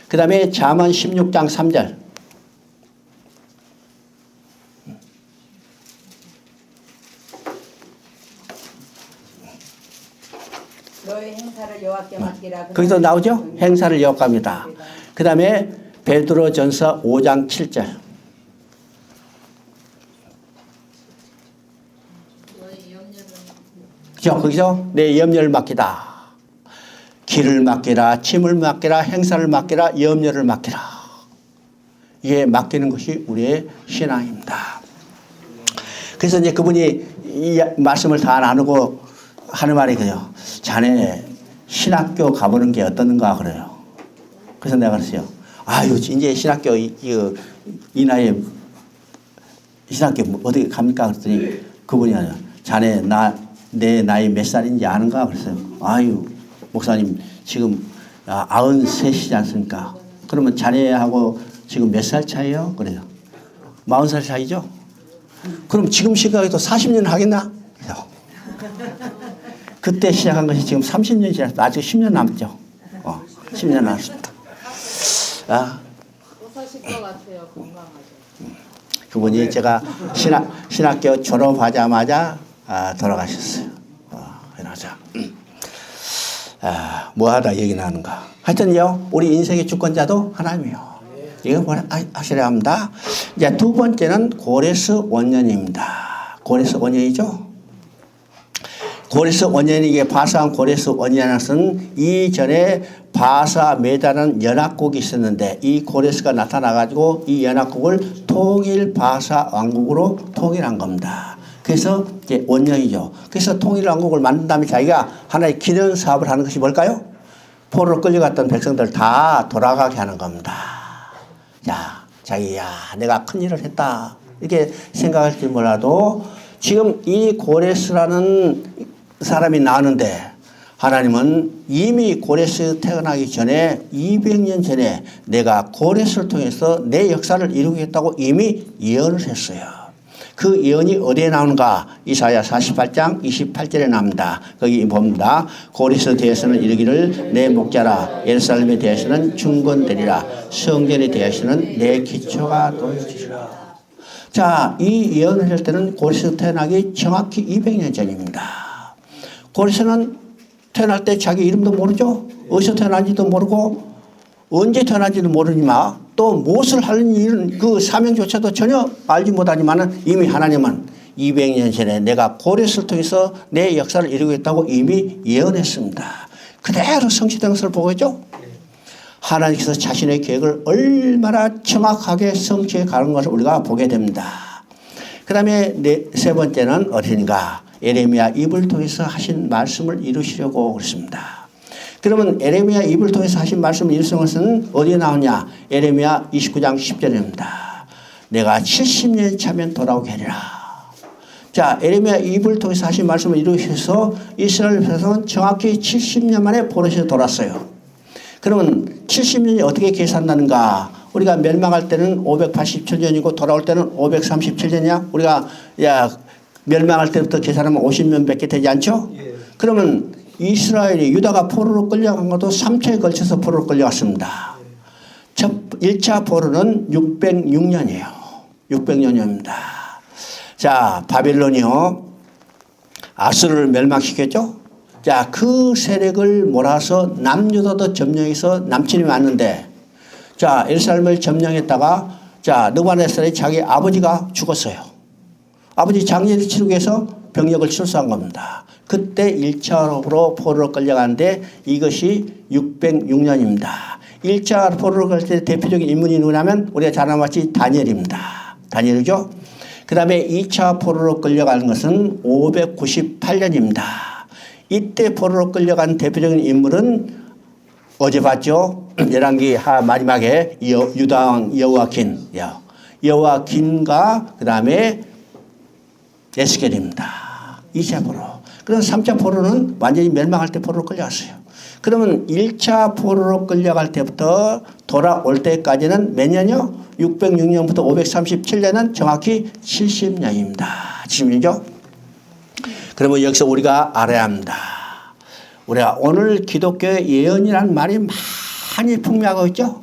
그 다음에 잠언 16장 3절. 너의 행사를 여호와께 맡기라. 거기서 나오죠? 행사를 여호와께 합니다. 그 다음에 베드로전서 5장 7절. 그죠? 거기서 내 염려를 맡기다. 길을 맡기라, 짐을 맡기라, 행사를 맡기라, 염려를 맡기라. 이게 맡기는 것이 우리의 신앙입니다. 그래서 이제 그분이 이 말씀을 다 나누고 하는 말이 그래요. 자네 신학교 가보는 게 어떻는가 그래요. 그래서 내가 그랬어요. 아유, 이제 신학교 이 나이에 신학교 어떻게 갑니까? 그랬더니 그분이 아니야. 자네 내 나이 몇 살인지 아는가? 그랬어요. 아유, 목사님 지금 93이지 않습니까? 그러면 자네하고 지금 몇 살 차이요? 그래요. 40살 차이죠? 그럼 지금 시각에도 40년 하겠나? 그래요. 그때 시작한 것이 지금 30년이 지났다. 아직 10년 남았죠. 10년 남았습니다. 또 사실 것 같아요. 건강하죠. 그분이 제가 신학교 졸업하자마자 돌아가셨어요. 그러자 뭐 하다 얘기 나는가. 하여튼요, 우리 인생의 주권자도 하나님이요. 이거 하셔야 합니다. 이제 두 번째는 고레스 원년입니다. 고레스 원년이죠. 고레스 원년이게 바사한 고레스 원년은 이전에 바사 메다라는 연합국이 있었는데 이 고레스가 나타나가지고 이 연합국을 통일 바사 왕국으로 통일한 겁니다. 그래서 이제 원년이죠. 그래서 통일 왕국을 만든 다음에 자기가 하나의 기념 사업을 하는 것이 뭘까요? 포로로 끌려갔던 백성들 다 돌아가게 하는 겁니다. 야, 자기야, 내가 큰 일을 했다. 이렇게 생각할지 몰라도 지금 이 고레스라는 사람이 나왔는데 하나님은 이미 고레스 태어나기 전에 200년 전에 내가 고레스를 통해서 내 역사를 이루겠다고 이미 예언을 했어요. 그 예언이 어디에 나오는가? 이사야 48장 28절에 나옵니다. 거기 봅니다. 고레스에 대해서는 이르기를 내 목자라, 예루살렘에 대해서는 중건되리라, 성전에 대해서는 내 기초가 놓여지리라. 자, 이 예언을 할 때는 고레스 태어나기 정확히 200년 전입니다. 고레스는 태어날 때 자기 이름도 모르죠. 어디서 태어난지도 모르고 언제 태어난지도 모르지만 또 무엇을 하는 일은 그 사명조차도 전혀 알지 못하지만 이미 하나님은 200년 전에 내가 고레스를 통해서 내 역사를 이루겠다고 이미 예언했습니다. 그대로 성취된 것을 보고 있죠. 하나님께서 자신의 계획을 얼마나 정확하게 성취해 가는 것을 우리가 보게 됩니다. 그 다음에 세 번째는 어디인가? 에레미야 입을 통해서 하신 말씀을 이루시려고 그랬습니다. 그러면 에레미야 입을 통해서 하신 말씀을 이루신 것은 어디에 나오냐? 에레미야 29장 10절입니다. 내가 70년 차면 돌아오게 하리라. 자, 에레미야 입을 통해서 하신 말씀을 이루셔서 이스라엘 백성은 정확히 70년 만에 포로에서 돌았어요. 그러면 70년이 어떻게 계산나는가? 우리가 멸망할 때는 587년이고 돌아올 때는 537년이야. 우리가 멸망할 때부터 계산하면 50년밖에 되지 않죠? 예. 그러면 이스라엘이 유다가 포로로 끌려간 것도 3차에 걸쳐서 포로로 끌려갔습니다. 첫 1차 포로는 606년이에요. 600년입니다. 자, 바빌론이요. 아수르를 멸망시켰죠? 자, 그 세력을 몰아서 남유다도 점령해서 남친이 왔는데, 자, 예루살렘을 점령했다가, 자, 느부갓네살이 자기 아버지가 죽었어요. 아버지 장례를 치르기 위해서 병력을 출소한 겁니다. 그때 1차로 포로로 끌려가는데 이것이 606년입니다. 1차 포로로 갈 때 대표적인 인물이 누구냐면 우리가 잘 아는 같이 다니엘입니다. 다니엘이죠. 그 다음에 2차 포로로 끌려가는 것은 598년입니다. 이때 포로로 끌려간 대표적인 인물은 어제 봤죠. 열왕기 마지막에 유다왕 여호야킨과 그 다음에 에스겔입니다. 2차 포로. 그럼 3차 포로는 완전히 멸망할 때 포로로 끌려갔어요. 그러면 1차 포로로 끌려갈 때부터 돌아올 때까지는 몇 년이요? 606년부터 537년은 정확히 70년입니다. 70년이죠? 그러면 여기서 우리가 알아야 합니다. 우리가 오늘 기독교의 예언이라는 말이 많이 풍미하고 있죠?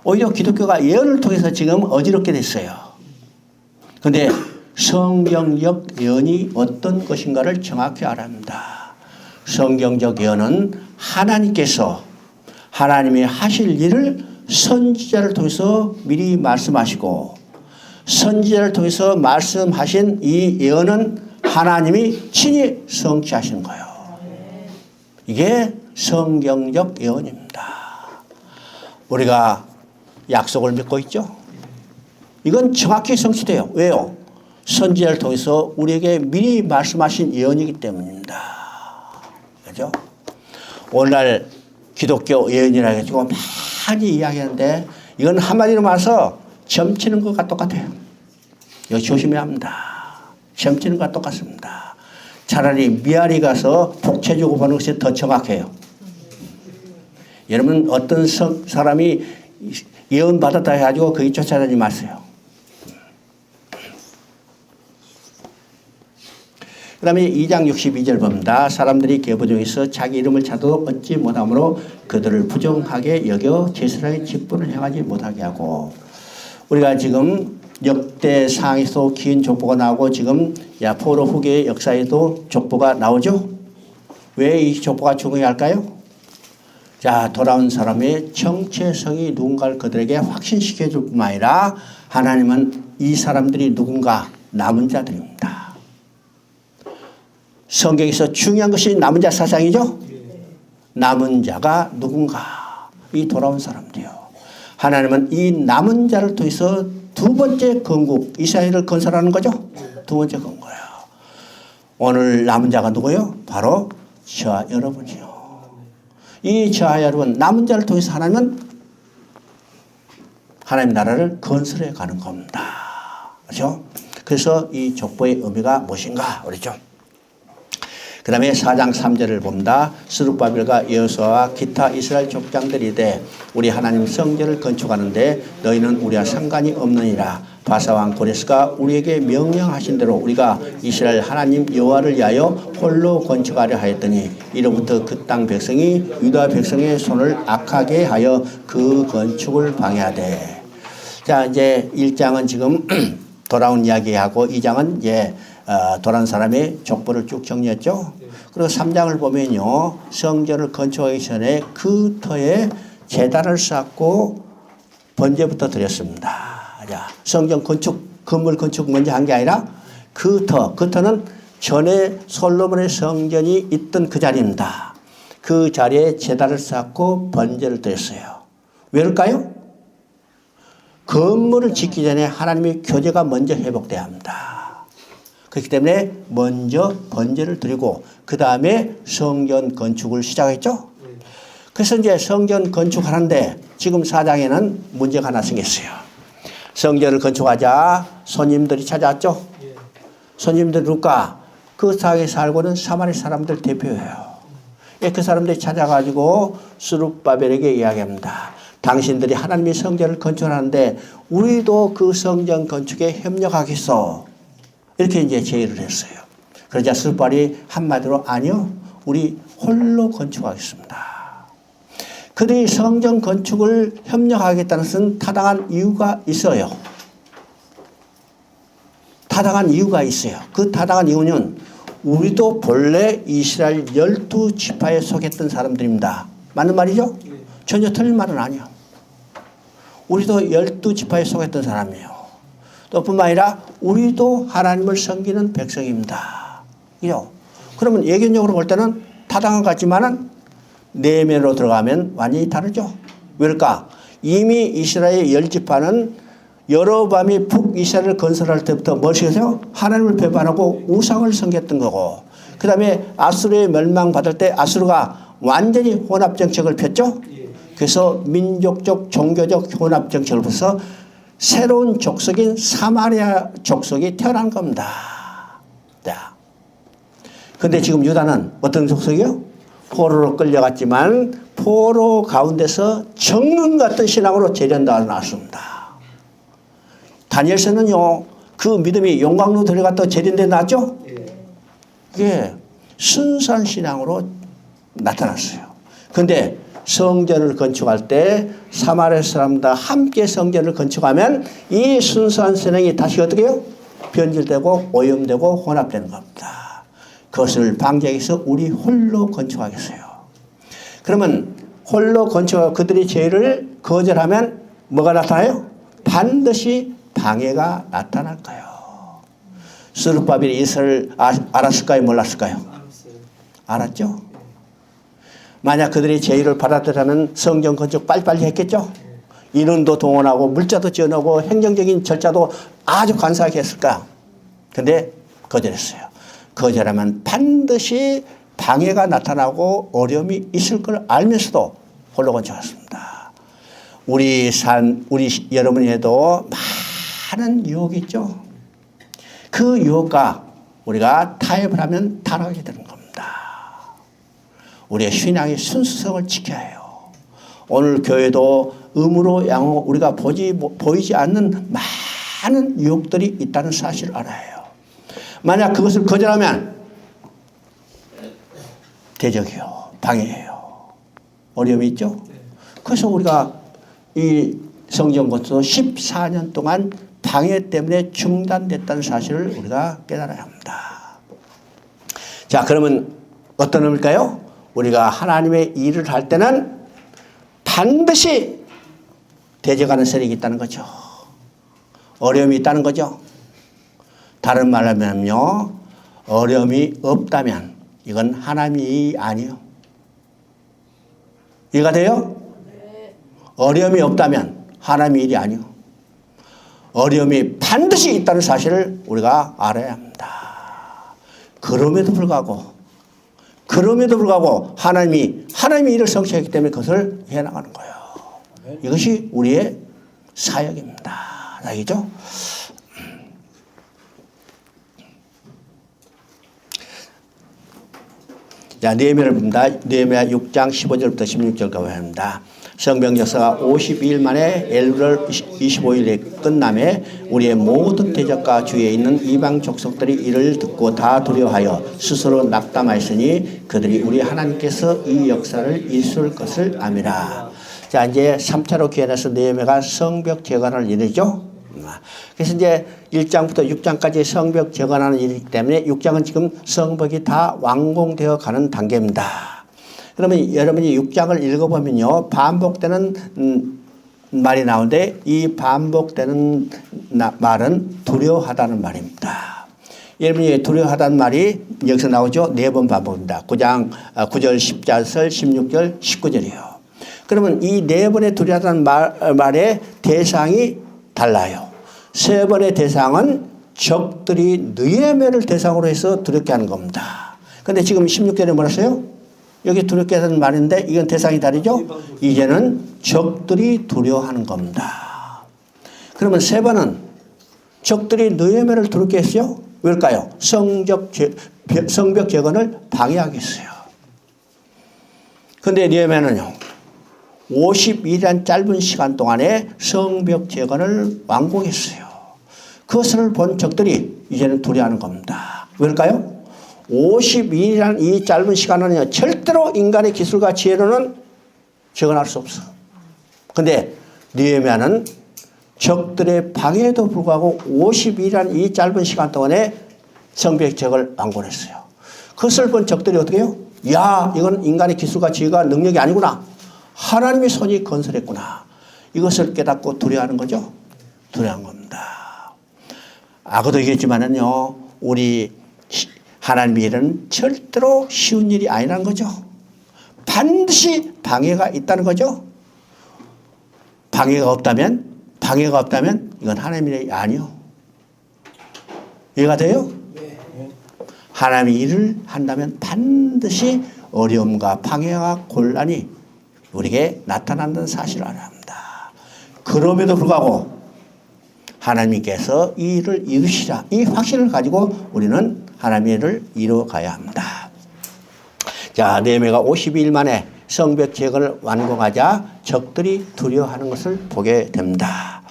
오히려 기독교가 예언을 통해서 지금 어지럽게 됐어요. 그런데 성경적 예언이 어떤 것인가를 정확히 알아야 합니다. 성경적 예언은 하나님께서 하나님이 하실 일을 선지자를 통해서 미리 말씀하시고 선지자를 통해서 말씀하신 이 예언은 하나님이 친히 성취하시는 거예요. 이게 성경적 예언입니다. 우리가 약속을 믿고 있죠? 이건 정확히 성취돼요. 왜요? 선지자를 통해서 우리에게 미리 말씀하신 예언이기 때문입니다. 그죠? 오늘날 기독교 예언이라 해가지고 많이 이야기하는데 이건 한마디로 말해서 점치는 것과 똑같아요. 이거 조심해야 합니다. 점치는 것과 똑같습니다. 차라리 미아리 가서 복채 주고 보는 것이 더 정확해요. 여러분 어떤 사람이 예언 받았다 해가지고 거기 쫓아다니지 마세요. 그 다음에 2장 62절 봅니다. 사람들이 계보 중에서 자기 이름을 찾아도 얻지 못하므로 그들을 부정하게 여겨 제사장의 직분을 행하지 못하게 하고 우리가 지금 역대상에서 긴 족보가 나오고 지금 포로 후기의 역사에도 족보가 나오죠. 왜 이 족보가 중요할까요? 자, 돌아온 사람의 정체성이 누군가를 그들에게 확신시켜 줄 뿐만 아니라 하나님은 이 사람들이 누군가 남은 자들입니다. 성경에서 중요한 것이 남은 자 사상이죠. 남은 자가 누군가 이 돌아온 사람들이요. 하나님은 이 남은 자를 통해서 두 번째 건국 이스라엘을 건설하는 거죠. 두 번째 건국이에요. 오늘 남은 자가 누구예요? 바로 저와 여러분이요. 이 저와 여러분 남은 자를 통해서 하나님은 하나님 나라를 건설해 가는 겁니다. 그렇죠? 그래서 이 족보의 의미가 무엇인가 그렇죠? 그 다음에 4장 3절을 봅니다. 스룹바벨과 여호수아와 기타 이스라엘 족장들이 돼 우리 하나님 성전을 건축하는데 너희는 우리와 상관이 없느니라. 바사왕 고레스가 우리에게 명령하신 대로 우리가 이스라엘 하나님 여호와를 위하여 홀로 건축하려 하였더니 이로부터 그 땅 백성이 유다 백성의 손을 악하게 하여 그 건축을 방해하되. 자, 이제 1장은 지금 돌아온 이야기하고 2장은 이제 돌아온 사람의 족보를 쭉 정리했죠. 그리고 3장을 보면요. 성전을 건축하기 전에 그 터에 제단을 쌓고 번제부터 드렸습니다. 자, 성전 건축, 건물 건축 먼저 한 게 아니라 그 터는 전에 솔로몬의 성전이 있던 그 자리입니다. 그 자리에 제단을 쌓고 번제를 드렸어요. 왜일까요? 건물을 짓기 전에 하나님의 교제가 먼저 회복돼야 합니다. 그렇기 때문에 먼저 번제를 드리고 그 다음에 성전 건축을 시작했죠. 그래서 이제 성전 건축하는데 지금 4장에는 문제가 하나 생겼어요. 성전을 건축하자 손님들이 찾아왔죠. 손님들 누가? 그 사회에 살고 있는 사마리 사람들 대표예요. 예, 그 사람들이 찾아가지고 스룹바벨에게 이야기합니다. 당신들이 하나님의 성전을 건축하는데 우리도 그 성전 건축에 협력하겠어. 이렇게 이제 제의를 했어요. 그러자 스룹바벨이 한마디로 아니요. 우리 홀로 건축하겠습니다. 그들이 성전 건축을 협력하겠다는 것은 타당한 이유가 있어요. 타당한 이유가 있어요. 그 타당한 이유는 우리도 본래 이스라엘 12지파에 속했던 사람들입니다. 맞는 말이죠? 전혀 틀린 말은 아니에요. 우리도 12지파에 속했던 사람이에요. 또 뿐만 아니라 우리도 하나님을 섬기는 백성입니다. 그죠? 그러면 예견적으로 볼 때는 타당한 것 같지만은 내면으로 들어가면 완전히 다르죠. 왜일까? 이미 이스라엘 10지파는 여로보암이 북이스라엘을 건설할 때부터 무엇이 했어요? 하나님을 배반하고 우상을 섬겼던 거고, 그 다음에 아수르에 멸망받을 때 아수르가 완전히 혼합정책을 폈죠. 그래서 민족적 종교적 혼합정책을 펴서 새로운 족속인 사마리아 족속이 태어난 겁니다. 그런데 지금 유다는 어떤 족속이요? 포로로 끌려갔지만 포로 가운데서 정금 같은 신앙으로 재련당해 나왔습니다. 다니엘서는요, 그 믿음이 용광로 들어갔다 재련돼 나왔죠? 이게 순수한 신앙으로 나타났어요. 그런데 성전을 건축할 때 사마리아 사람과 함께 성전을 건축하면 이 순수한 신앙이 다시 어떻게 해요? 변질되고 오염되고 혼합되는 겁니다. 그것을 방지하기 위해서 우리 홀로 건축하겠어요. 그러면 홀로 건축하고 그들이 죄를 거절하면 뭐가 나타나요? 반드시 방해가 나타날 거예요. 스룹바벨이 이것을 알았을까요? 몰랐을까요? 알았죠? 만약 그들이 제의를 받아들이면 성전 건축 빨리빨리 했겠죠? 인원도 동원하고 물자도 지어놓고 행정적인 절차도 아주 간소하게 했을까? 근데 거절했어요. 거절하면 반드시 방해가 나타나고 어려움이 있을 걸 알면서도 홀로 건축했습니다. 우리 여러분에도 많은 유혹이 있죠. 그 유혹과 우리가 타협을 하면 타락하게 되는 겁니다. 우리의 신앙의 순수성을 지켜야 해요. 오늘 교회도 음으로 양으로 우리가 보이지 않는 많은 유혹들이 있다는 사실을 알아야 해요. 만약 그것을 거절하면 대적이요, 방해예요. 어려움이 있죠. 그래서 우리가 이 성전 건축도 14년 동안 방해 때문에 중단됐다는 사실을 우리가 깨달아야 합니다. 자, 그러면 어떤 의미일까요? 우리가 하나님의 일을 할 때는 반드시 대적하는 세력이 있다는 거죠. 어려움이 있다는 거죠. 다른 말로 하면요, 어려움이 없다면 이건 하나님의 일이 아니에요. 이해가 돼요? 어려움이 없다면 하나님의 일이 아니에요. 어려움이 반드시 있다는 사실을 우리가 알아야 합니다. 그럼에도 불구하고 하나님이 일을 성취했기 때문에 그것을 해나가는 거예요. 이것이 우리의 사역입니다. 알겠죠? 자, 느헤미야를 봅니다. 느헤미야 6장 15절부터 16절까지 합니다. 성경 역사가 52일 만에 엘루를 25일에 끝남에 우리의 모든 대적과 주위에 있는 이방 족속들이 이를 듣고 다 두려워하여 스스로 낙담하였으니 그들이 우리 하나님께서 이 역사를 이루실 것을 아미라. 자, 이제 3차로 기원해서 느헤미야가 성벽 재건을 이르죠. 그래서 이제 1장부터 6장까지 성벽 재건하는 일이기 때문에 6장은 지금 성벽이 다 완공되어 가는 단계입니다. 그러면 여러분이 6장을 읽어보면요, 반복되는 말이 나오는데 이 반복되는 말은 두려워하다는 말입니다. 여러분이 두려워하다는 말이 여기서 나오죠. 4번 반복입니다. 9장 9절, 10절, 16절, 19절이에요. 그러면 이 4번의 두려워하다는 말의 대상이 달라요. 3번의 대상은 적들이 느헤미야를 대상으로 해서 두렵게 하는 겁니다. 그런데 지금 16절에 뭐라 했어요? 여기 두렵게 하는 말인데 이건 대상이 다르죠? 이제는 적들이 두려워하는 겁니다. 그러면 3번은 적들이 느헤미야를 두렵게 했어요. 왜일까요? 성벽 재건을 방해하기 위해서요. 근데 느헤미야는요, 50일이란 짧은 시간 동안에 성벽 재건을 완공했어요. 그것을 본 적들이 이제는 두려워하는 겁니다. 왜일까요? 52일이라는 이 짧은 시간은 절대로 인간의 기술과 지혜로는 재건할 수 없어. 근데 느헤미야는 적들의 방해에도 불구하고 52일이라는 이 짧은 시간 동안에 성벽 재건을 완공했어요. 그것을 본 적들이 어떻게 해요? 야, 이건 인간의 기술과 지혜가 능력이 아니구나. 하나님의 손이 건설했구나. 이것을 깨닫고 두려워하는 거죠. 두려워한 겁니다. 아까도 얘기했지만은요, 우리 하나님의 일은 절대로 쉬운 일이 아니라는 거죠. 반드시 방해가 있다는 거죠. 방해가 없다면 이건 하나님의 일이 아니요. 이해가 돼요? 하나님의 일을 한다면 반드시 어려움과 방해와 곤란이 우리에게 나타난다는 사실을 알아야 합니다. 그럼에도 불구하고 하나님께서 이 일을 이루시라, 이 확신을 가지고 우리는 하나님의 일을 이루어가야 합니다. 자, 느헤미야가 52일 만에 성벽 재건을 완공하자 적들이 두려워하는 것을 보게 됩니다.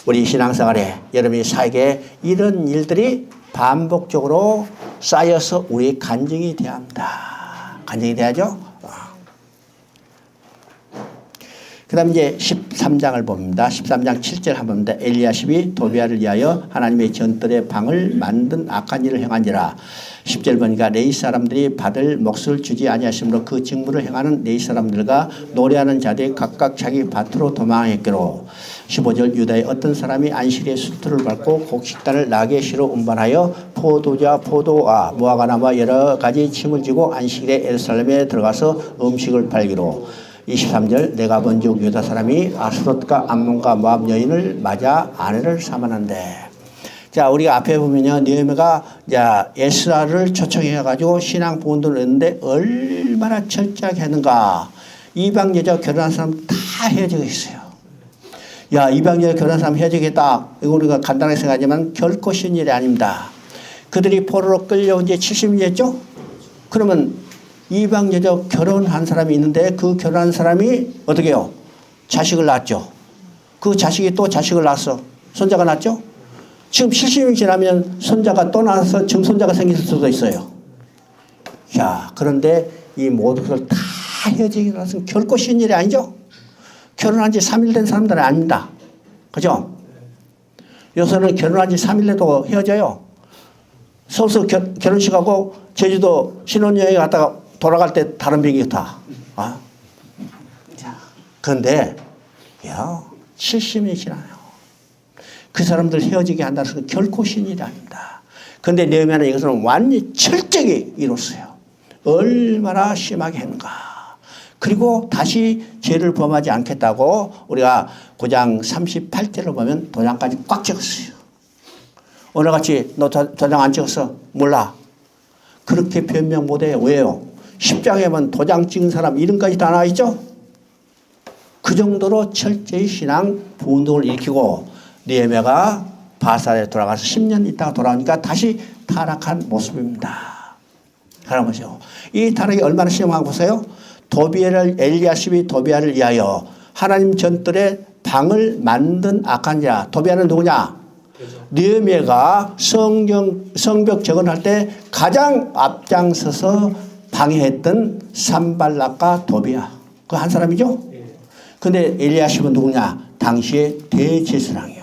우리 신앙생활에 여러분이 사에게 이런 일들이 반복적으로 쌓여서 우리의 간증이 되어야 합니다. 간증이 돼야죠. 그 다음 이제 13장을 봅니다. 13장 7절 한번 봅니다. 엘리야십이 도비야를 위하여 하나님의 전뜰의 방을 만든 악한 일을 행한지라. 10절 보니까 레위 사람들이 받을 몫을 주지 아니하심으로 그 직무를 행하는 레위 사람들과 노래하는 자들이 각각 자기 밭으로 도망했기로. 15절 유다의 어떤 사람이 안식일에 수트를 밟고 곡식단을 나게시로 운반하여 포도주와 포도와 무화과나무와 여러 가지 짐을 지고 안식일에 예루살렘에 들어가서 음식을 팔기로. 23절 내가 본즉 유다 사람이 아스돗과 암몬과 모압 여인을 맞아 아내를 삼았는데. 자, 우리가 앞에 보면요, 느헤미야가 에스라를 초청해 가지고 신앙 보훈을 했는데 얼마나 철저하게 했는가. 이방 여자 결혼한 사람 다 헤어지고 있어요. 야, 이방 여자 결혼한 사람 헤어지겠다, 이거 우리가 간단하게 생각하지만 결코 쉬운 일이 아닙니다. 그들이 포로로 끌려온 지 70년이었죠. 그러면 이방 여자 결혼한 사람이 있는데 그 결혼한 사람이 어떻게 해요? 자식을 낳았죠. 그 자식이 또 자식을 낳았어. 손자가 낳았죠. 지금 70년이 지나면 손자가 또 나와서 증손자가 생길 수도 있어요. 자, 그런데 이 모든 것을 다 헤어지기 위해서는 결코 쉬운 일이 아니죠. 결혼한 지 3일 된 사람들은 아닙니다. 그죠? 요새는 결혼한 지 3일 돼도 헤어져요. 서울서 결혼식하고 제주도 신혼여행 갔다가 돌아갈 때 다른 비행기 타. 그런데, 70년이 지나요. 그 사람들 헤어지게 한다는 것은 결코 쉬운 일이 아닙니다. 그런데 느헤미야는 이것은 완전히 철저하게 이뤘어요. 얼마나 심하게 했는가. 그리고 다시 죄를 범하지 않겠다고 우리가 9장 38절을 보면 도장까지 꽉 찍었어요. 오늘같이 너 도장 안 찍었어? 몰라. 그렇게 변명 못해요. 왜요? 10장에 보면 도장 찍은 사람 이름까지 다 나와 있죠? 그 정도로 철저히 신앙 부운동을 일으키고 느헤미야가 바살에 돌아가서 10년 있다가 돌아오니까 다시 타락한 모습입니다. 할아버지요. 이 타락이 얼마나 심한가 보세요. 엘리야십이 도비야를 위하여 하나님 전뜰의 방을 만든 악한 자. 도비야는 누구냐? 느헤미야가 성벽 재건할 때 가장 앞장서서 방해했던 산발락과 도비야. 그 한 사람이죠? 근데 엘리야십은 누구냐? 당시의 대제사장이요.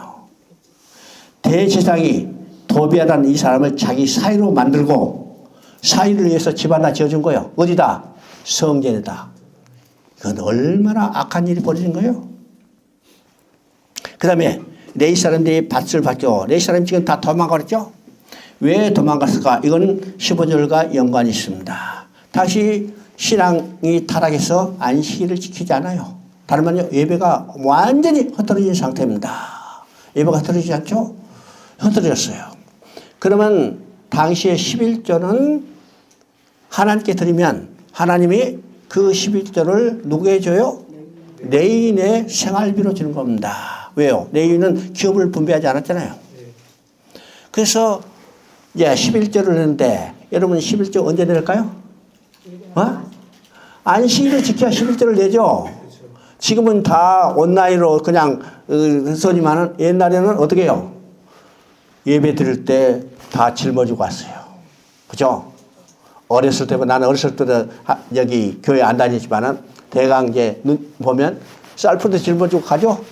대제사장이 도비야라는 이 사람을 자기 사위로 만들고 사위를 위해서 집 하나 지어준 거예요. 어디다? 성전에다. 그건 얼마나 악한 일이 벌어진 거예요? 그 다음에 레위 사람들이 밭을 받죠. 레위 사람이 지금 다 도망갔죠? 왜 도망갔을까? 이건 15절과 연관이 있습니다. 다시 신앙이 타락해서 안식일을 지키지 않아요. 다른 말로 예배가 완전히 흩어진 상태입니다. 예배가 흩어지지 않죠? 흩어졌어요. 그러면 당시의 11조는 하나님께 드리면 하나님이 그 11조를 누구에 줘요? 레위인의 생활비로 주는 겁니다. 왜요? 레위인은 기업을 분배하지 않았잖아요. 그래서 이제 11조를 했는데 여러분 11조 언제 낼까요? 안식일을 지켜야 11조를 내죠. 지금은 다 온라인으로 그냥 쓰지만은 옛날에는 어떻게 해요? 예배 드릴 때 다 짊어지고 왔어요. 그죠? 어렸을 때, 나는 어렸을 때 여기 교회 안 다니지만은 대강 이제 보면 쌀풀도 짊어지고 가죠?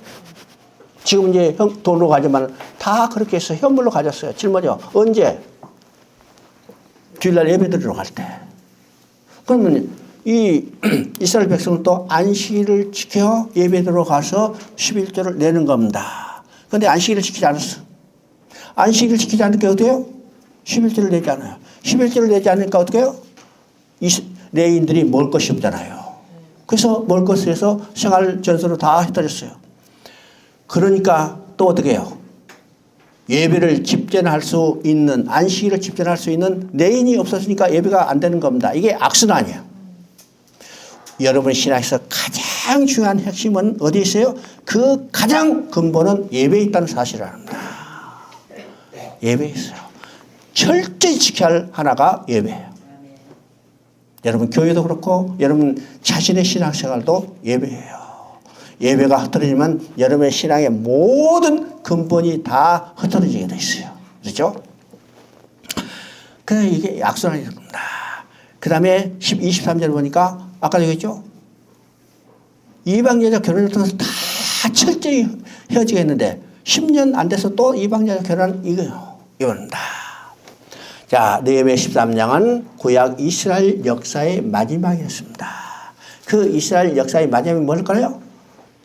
지금 이제 돈으로 가지만 다 그렇게 해서 현물로 가졌어요. 짊어져. 언제? 주일날 예배 드리러 갈 때. 그러면 이 이스라엘 백성은 또 안식일을 지켜 예배 드리러 가서 11조를 내는 겁니다. 그런데 안식일을 지키지 않았어. 안식일을 지키지 않으니까 어떻게 해요? 11조를 내지 않아요. 11조를 내지 않으니까 어떻게 해요? 레인들이 먹을 것이 없잖아요. 그래서 먹을 것을 해서 생활 전선으로 다 흩어졌어요. 그러니까 또 어떻게 해요? 예배를 집전할 수 있는, 안식일을 집전할 수 있는 레인이 없었으니까 예배가 안 되는 겁니다. 이게 악순환이에요. 여러분 신앙에서 가장 중요한 핵심은 어디에 있어요? 그 가장 근본은 예배에 있다는 사실을 합니다. 예배에 있어요. 철저히 지켜야 할 하나가 예배예요. 여러분 교회도 그렇고 여러분 자신의 신앙생활도 예배예요. 예배가 흩어지면 여러분의 신앙의 모든 근본이 다 흩어지게 돼 있어요. 그렇죠? 그래서 이게 악순환이 됩니다. 그 다음에 23절 보니까 아까 얘기했죠? 이방 여자 결혼을 통해서 다 철저히 헤어지겠는데 10년 안 돼서 또 이방 여자 결혼 이겁니다. 자, 느헤미야 13장은 구약 이스라엘 역사의 마지막이었습니다. 그 이스라엘 역사의 마지막이 뭘까요?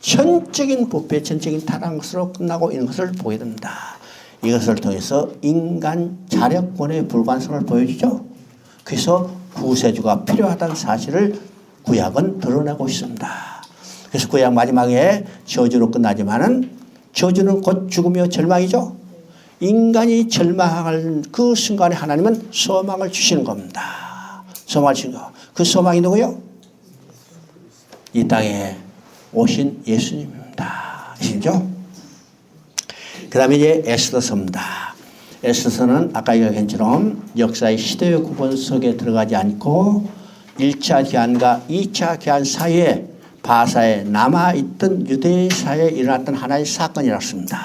전적인 부패, 전적인 타락으로 끝나고 있는 것을 보게 됩니다. 이것을 통해서 인간 자력권의 불가능성을 보여주죠. 그래서 구세주가 필요하다는 사실을 구약은 드러내고 있습니다. 그래서 구약 마지막에 저주로 끝나지만은 저주는 곧 죽음이요 절망이죠. 인간이 절망할 그 순간에 하나님은 소망을 주시는 겁니다. 소망을 주시는 거. 그 소망이 누구요? 이 땅에 오신 예수님입니다. 아시죠? 그 다음에 이제 에스더서입니다. 에스더서는 아까 얘기한 것처럼 역사의 시대의 구분 속에 들어가지 않고 1차 기한과 2차 기한 사이에 바사에 남아있던 유대 사회에 일어났던 하나의 사건이었습니다.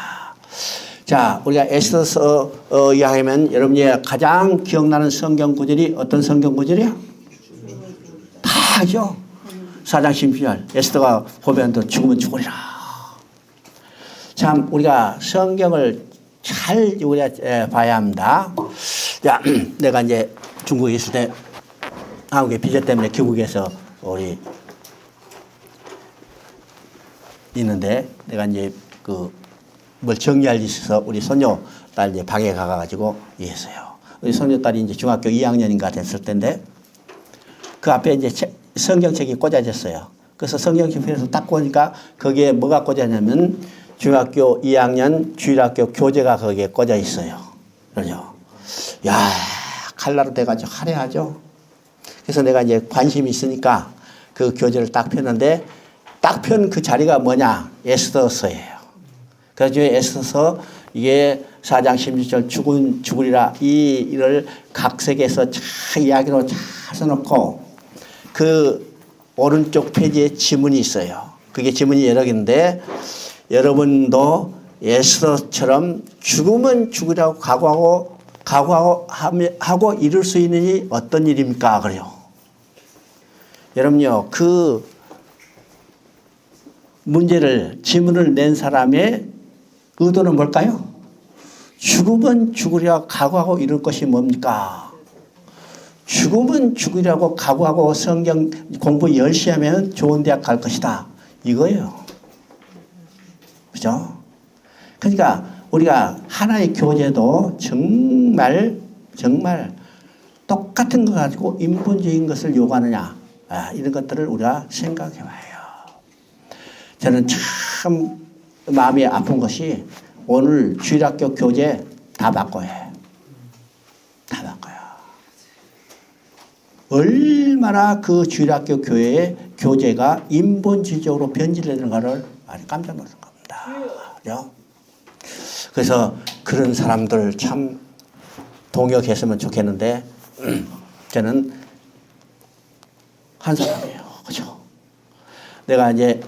자, 우리가 에스더서 이야기하면 여러분이 가장 기억나는 성경 구절이 어떤 성경 구절이야? 다 알죠? 4장 12절 에스더가 보면도 죽으면 죽으리라. 참 우리가 성경을 잘 우리가 봐야 합니다. 자, 내가 이제 중국에 있을 때 한국의 비자 때문에 귀국해서 우리 있는데 내가 이제 뭘 정리할 일이 있어서 우리 손녀 딸 이제 방에 가가지고 이해했어요. 우리 손녀 딸이 이제 중학교 2학년인가 됐을 때인데 그 앞에 이제 성경책이 꽂아졌어요. 그래서 성경책 편에서 딱 보니까 거기에 뭐가 꽂아냐면 중학교 2학년 주일학교 교재가 거기에 꽂아 있어요. 그러죠. 야, 칼라로 돼가지고 화려하죠. 그래서 내가 이제 관심이 있으니까 그 교재를 딱 폈는데 딱 편 그 자리가 뭐냐? 에스더서예요. 그래서 에스더서 이게 4장 16절 죽으리라 이를 각색해서 잘 이야기로 잘 써놓고 그 오른쪽 페이지에 지문이 있어요. 그게 지문이 여러 개인데 여러분도 에스더처럼 죽으면 죽으라고 각오하고 이룰 수 있는 일이 어떤 일입니까? 그래요. 여러분요, 그 문제를, 지문을 낸 사람의 의도는 뭘까요? 죽으면 죽으려 각오하고 이룰 것이 뭡니까? 죽으면 죽으려고 각오하고 성경 공부 열심히 하면 좋은 대학 갈 것이다. 이거예요. 그죠? 그러니까 우리가 하나의 교재도 정말 똑같은 거 가지고 인본주의인 것을 요구하느냐. 이런 것들을 우리가 생각해 봐요. 저는 참 마음이 아픈 것이 오늘 주일학교 교재 다 바꿔요. 다 바꿔요. 얼마나 그 주일학교 교회의 교재가 인본주의적으로 변질되는 것을 깜짝 놀란 겁니다. 그죠? 그래서 그런 사람들 참 동역했으면 좋겠는데 저는 한 사람이에요. 그죠? 내가 이제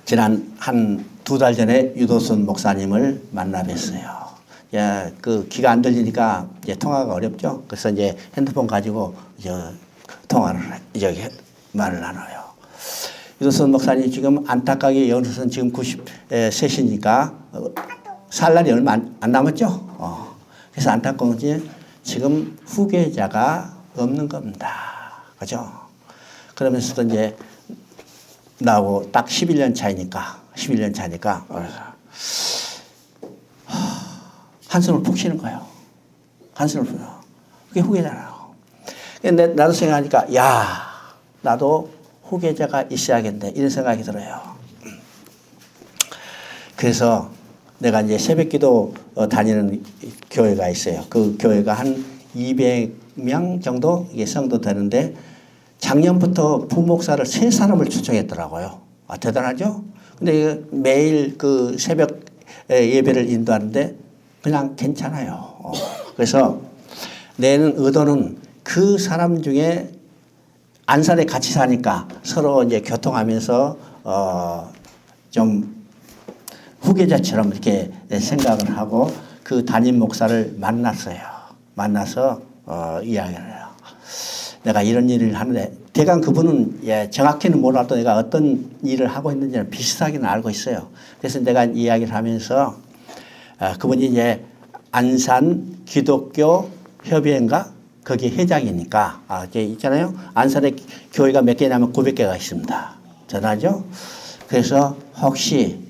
지난 한 2달 전에 유도순 목사님을 만나 뵀어요. 야, 그 귀가 안 들리니까 이제 통화가 어렵죠. 그래서 이제 핸드폰 가지고 통화를 이제 말을 나눠요. 유도순 목사님 지금 안타깝게 연세는 지금 93이니까 살 날이 얼마 안 남았죠. 그래서 안타까운 게 지금 후계자가 없는 겁니다. 그죠? 그러면서도 이제 나하고 딱 11년 차이니까 한숨을 푹 쉬는 거예요. 한숨을 푹 쉬어요. 그게 후계자라고. 근데 나도 생각하니까 야, 나도 후계자가 있어야겠네 이런 생각이 들어요. 그래서 내가 이제 새벽기도 다니는 교회가 있어요. 그 교회가 한 200명 정도 이게 성도 되는데 작년부터 부목사를 3사람을 초청했더라고요. 아, 대단하죠? 근데 매일 그 새벽 예배를 인도하는데 그냥 괜찮아요. 그래서 내는 의도는 그 사람 중에 안산에 같이 사니까 서로 이제 교통하면서 좀 후계자처럼 이렇게 생각을 하고 그 담임 목사를 만났어요. 만나서 이야기를 해요. 내가 이런 일을 하는데 대강 그분은 정확히는 몰라도 내가 어떤 일을 하고 있는지는 비슷하게는 알고 있어요. 그래서 내가 이야기를 하면서 그분이 이제 안산 기독교 협의회인가 거기 회장이니까 이제 있잖아요. 안산에 교회가 몇 개냐면 900개가 있습니다. 대단하죠? 그래서 혹시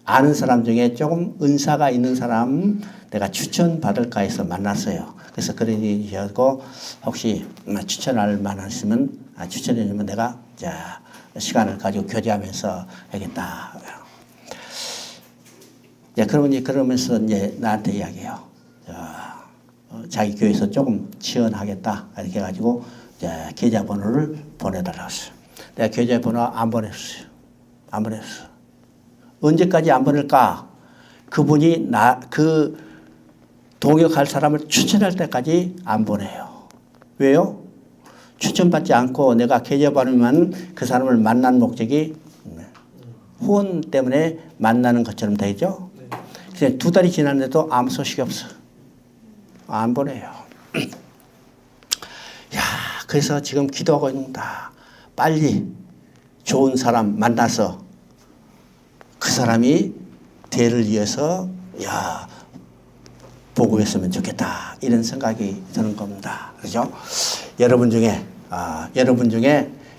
아는 사람 중에 조금 은사가 있는 사람 내가 추천받을까 해서 만났어요. 그래서 그런 일이 하고 혹시 추천할 만하시면 추천해 주면 내가 시간을 가지고 교제하면서 하겠다. 그러면서 이제 나한테 이야기해요. 자기 교회에서 조금 지원하겠다. 이렇게 해가지고 계좌번호를 보내달라고 했어요. 내가 계좌번호 안 보냈어요. 안 보냈어. 언제까지 안 보낼까? 그분이 그 동역할 사람을 추천할 때까지 안 보내요. 왜요? 추천받지 않고 내가 계좌번호만 그 사람을 만난 목적이 후원 때문에 만나는 것처럼 되죠. 그래서 2달이 지났는데도 아무 소식이 없어. 안 보내요. 야, 그래서 지금 기도하고 있는다. 빨리 좋은 사람 만나서 그 사람이 대를 이어서 보고했으면 좋겠다 이런 생각이 드는 겁니다. 그렇죠? 여러분 중에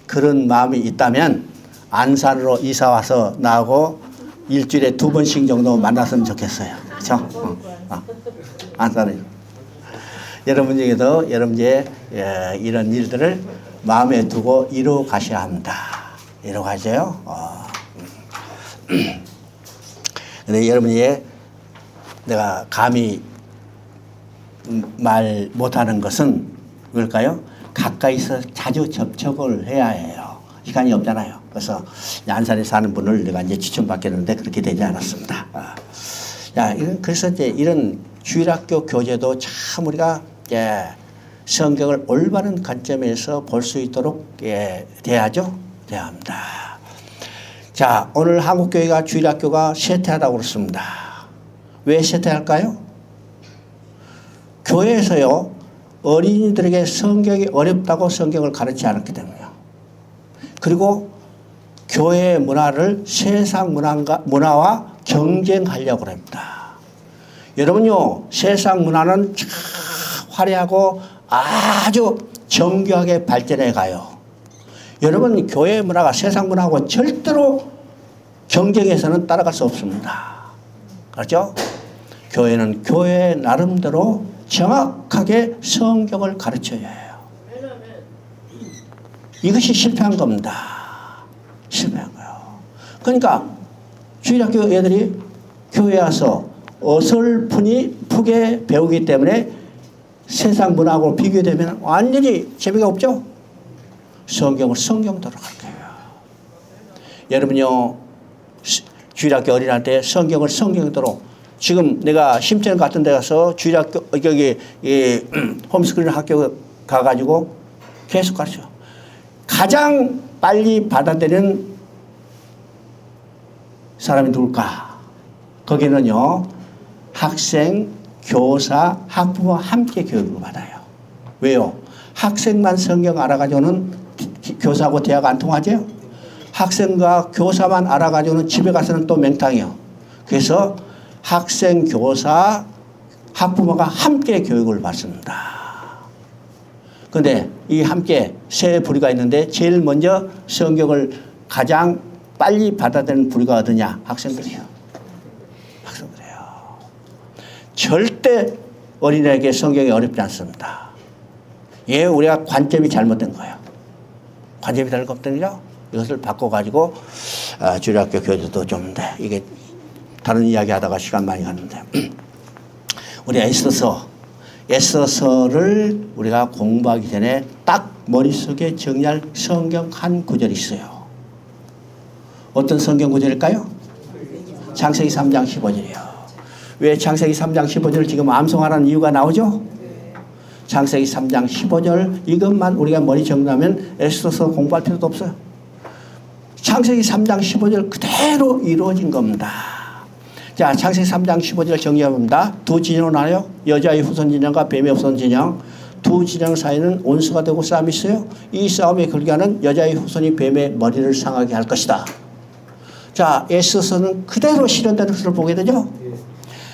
그런 마음이 있다면 안산으로 이사 와서 나하고 일주일에 2번씩 정도 만났으면 좋겠어요. 그렇죠? 안산에 여러분 중에도 여러분의 이런 일들을 마음에 두고 이루어 가셔야 합니다. 이루어 가셔요. 근데 여러분이 내가 감히 말 못하는 것은 뭘까요? 가까이서 자주 접촉을 해야 해요. 시간이 없잖아요. 그래서 안산에 사는 분을 내가 이제 추천받겠는데 그렇게 되지 않았습니다. 그래서 이제 이런 주일학교 교재도 참 우리가 성경을 올바른 관점에서 볼 수 있도록 돼야죠. 돼야 합니다. 자, 오늘 한국교회가 주일학교가 쇠퇴하다고 그랬습니다. 왜 쇠퇴할까요? 교회에서요, 어린이들에게 성경이 어렵다고 성경을 가르치지 않았기 때문이에요. 그리고 교회의 문화를 세상 문화와 경쟁하려고 합니다. 여러분요, 세상 문화는 참 화려하고 아주 정교하게 발전해 가요. 여러분, 교회 문화가 세상 문화하고 절대로 경쟁해서는 따라갈 수 없습니다. 그렇죠? 교회는 교회 나름대로 정확하게 성경을 가르쳐야 해요. 이것이 실패한 겁니다. 실패한 거예요. 그러니까 주일학교 애들이 교회에 와서 어설프게 배우기 때문에 세상 문화하고 비교되면 완전히 재미가 없죠? 성경을 성경대로 가르쳐요. 여러분요, 주일학교 어린이한테 성경을 성경대로 지금 내가 심천 같은 데 가서 주일학교 여기 홈스쿨링 학교 가가지고 계속 가르쳐. 가장 빨리 받아들이는 사람이 누굴까? 거기는요, 학생, 교사, 학부모와 함께 교육을 받아요. 왜요? 학생만 성경 알아가지고는 교사하고 대화가 안 통하죠? 학생과 교사만 알아가지고는 집에 가서는 또 맹탕이요. 그래서 학생, 교사, 학부모가 함께 교육을 받습니다. 그런데 이 함께 세 부류가 있는데 제일 먼저 성경을 가장 빨리 받아들이는 부류가 어디냐? 학생들이에요. 학생들이에요. 절대 어린이에게 성경이 어렵지 않습니다. 예, 우리가 관점이 잘못된 거예요. 관점이 잘못된거죠. 이것을 바꿔가지고 주일학교 교재도 좀 이게 다른 이야기 하다가 시간 많이 갔는데 우리 에스더서를 우리가 공부하기 전에 딱 머릿속에 정리할 성경 한 구절이 있어요. 어떤 성경 구절일까요? 창세기 3장 15절이요. 왜 창세기 3장 15절을 지금 암송하라는 이유가 나오죠? 창세기 3장 15절 이것만 우리가 머리 정리하면 에스더서 공부할 필요도 없어요. 창세기 3장 15절 그대로 이루어진 겁니다. 자, 창세기 3장 15절 정리해봅니다. 두 진영으로 나눠요. 여자의 후손 진영과 뱀의 후손 진영. 두 진영 사이는 온수가 되고 싸움이 있어요. 이 싸움의 결과는 여자의 후손이 뱀의 머리를 상하게 할 것이다. 자, 에스더서는 그대로 실현되는 것을 보게 되죠.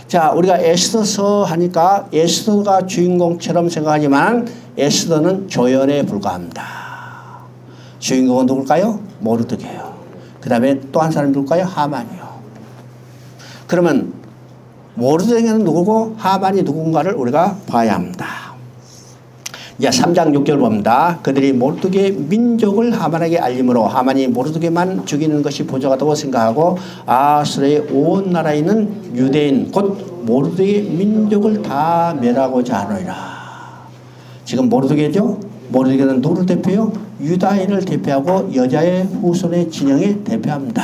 자, 우리가 에스더서 하니까 에스더가 주인공처럼 생각하지만 에스더는 조연에 불과합니다. 주인공은 누굴까요? 모르드게요. 그 다음에 또 한 사람이 누굴까요? 하만이요. 그러면 모르드게는 누구고 하만이 누군가를 우리가 봐야 합니다. 이제 3장 6절 봅니다. 그들이 모르드게의 민족을 하만에게 알림으로 하만이 모르드게만 죽이는 것이 부족하다고 생각하고 아수르의 온 나라에 있는 유대인 곧 모르드게의 민족을 다 멸하고자 하노니라. 지금 모르드게죠? 모르드게는 누구를 대표해요? 유다인을 대표하고 여자의 후손의 진영에 대표합니다.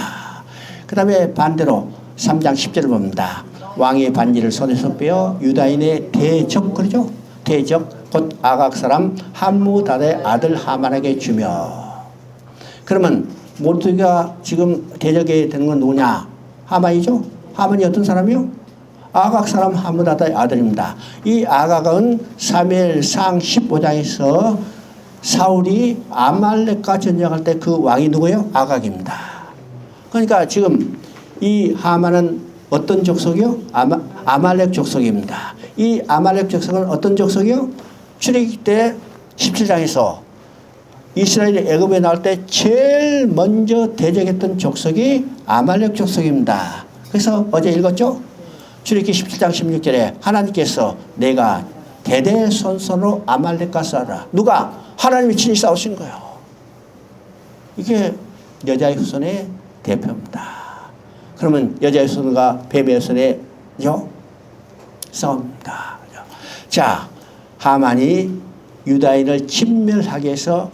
그 다음에 반대로 3장 10절을 봅니다. 왕의 반지를 손에서 빼어 유다인의 대적, 그러죠? 대적 곧 아각 사람 함무다의 아들 하만에게 주며. 그러면 모르드게가 지금 대적이 되는 건 누구냐? 하만이죠? 하만이 어떤 사람이요? 아각 사람 함무다의 아들입니다. 이 아각은 사무엘상 15장에서 사울이 아말렉과 전쟁할 때 그 왕이 누구예요? 아각입니다. 그러니까 지금 이 하만은 어떤 족속이요? 아말렉 족속입니다. 이 아말렉 족속은 어떤 족속이요? 출애굽기 때 17장에서 이스라엘이 애굽에 나올 때 제일 먼저 대적했던 족속이 아말렉 족속입니다. 그래서 어제 읽었죠? 출애굽기 17장 16절에 하나님께서 내가 대대손손으로 아말렉과 싸우라. 누가? 하나님이 친히 싸우신 거예요. 이게 여자의 후손의 대표입니다. 그러면 여자의 후손과 뱀의 후손의 싸움입니다. 자, 하만이 유다인을 진멸하기 위해서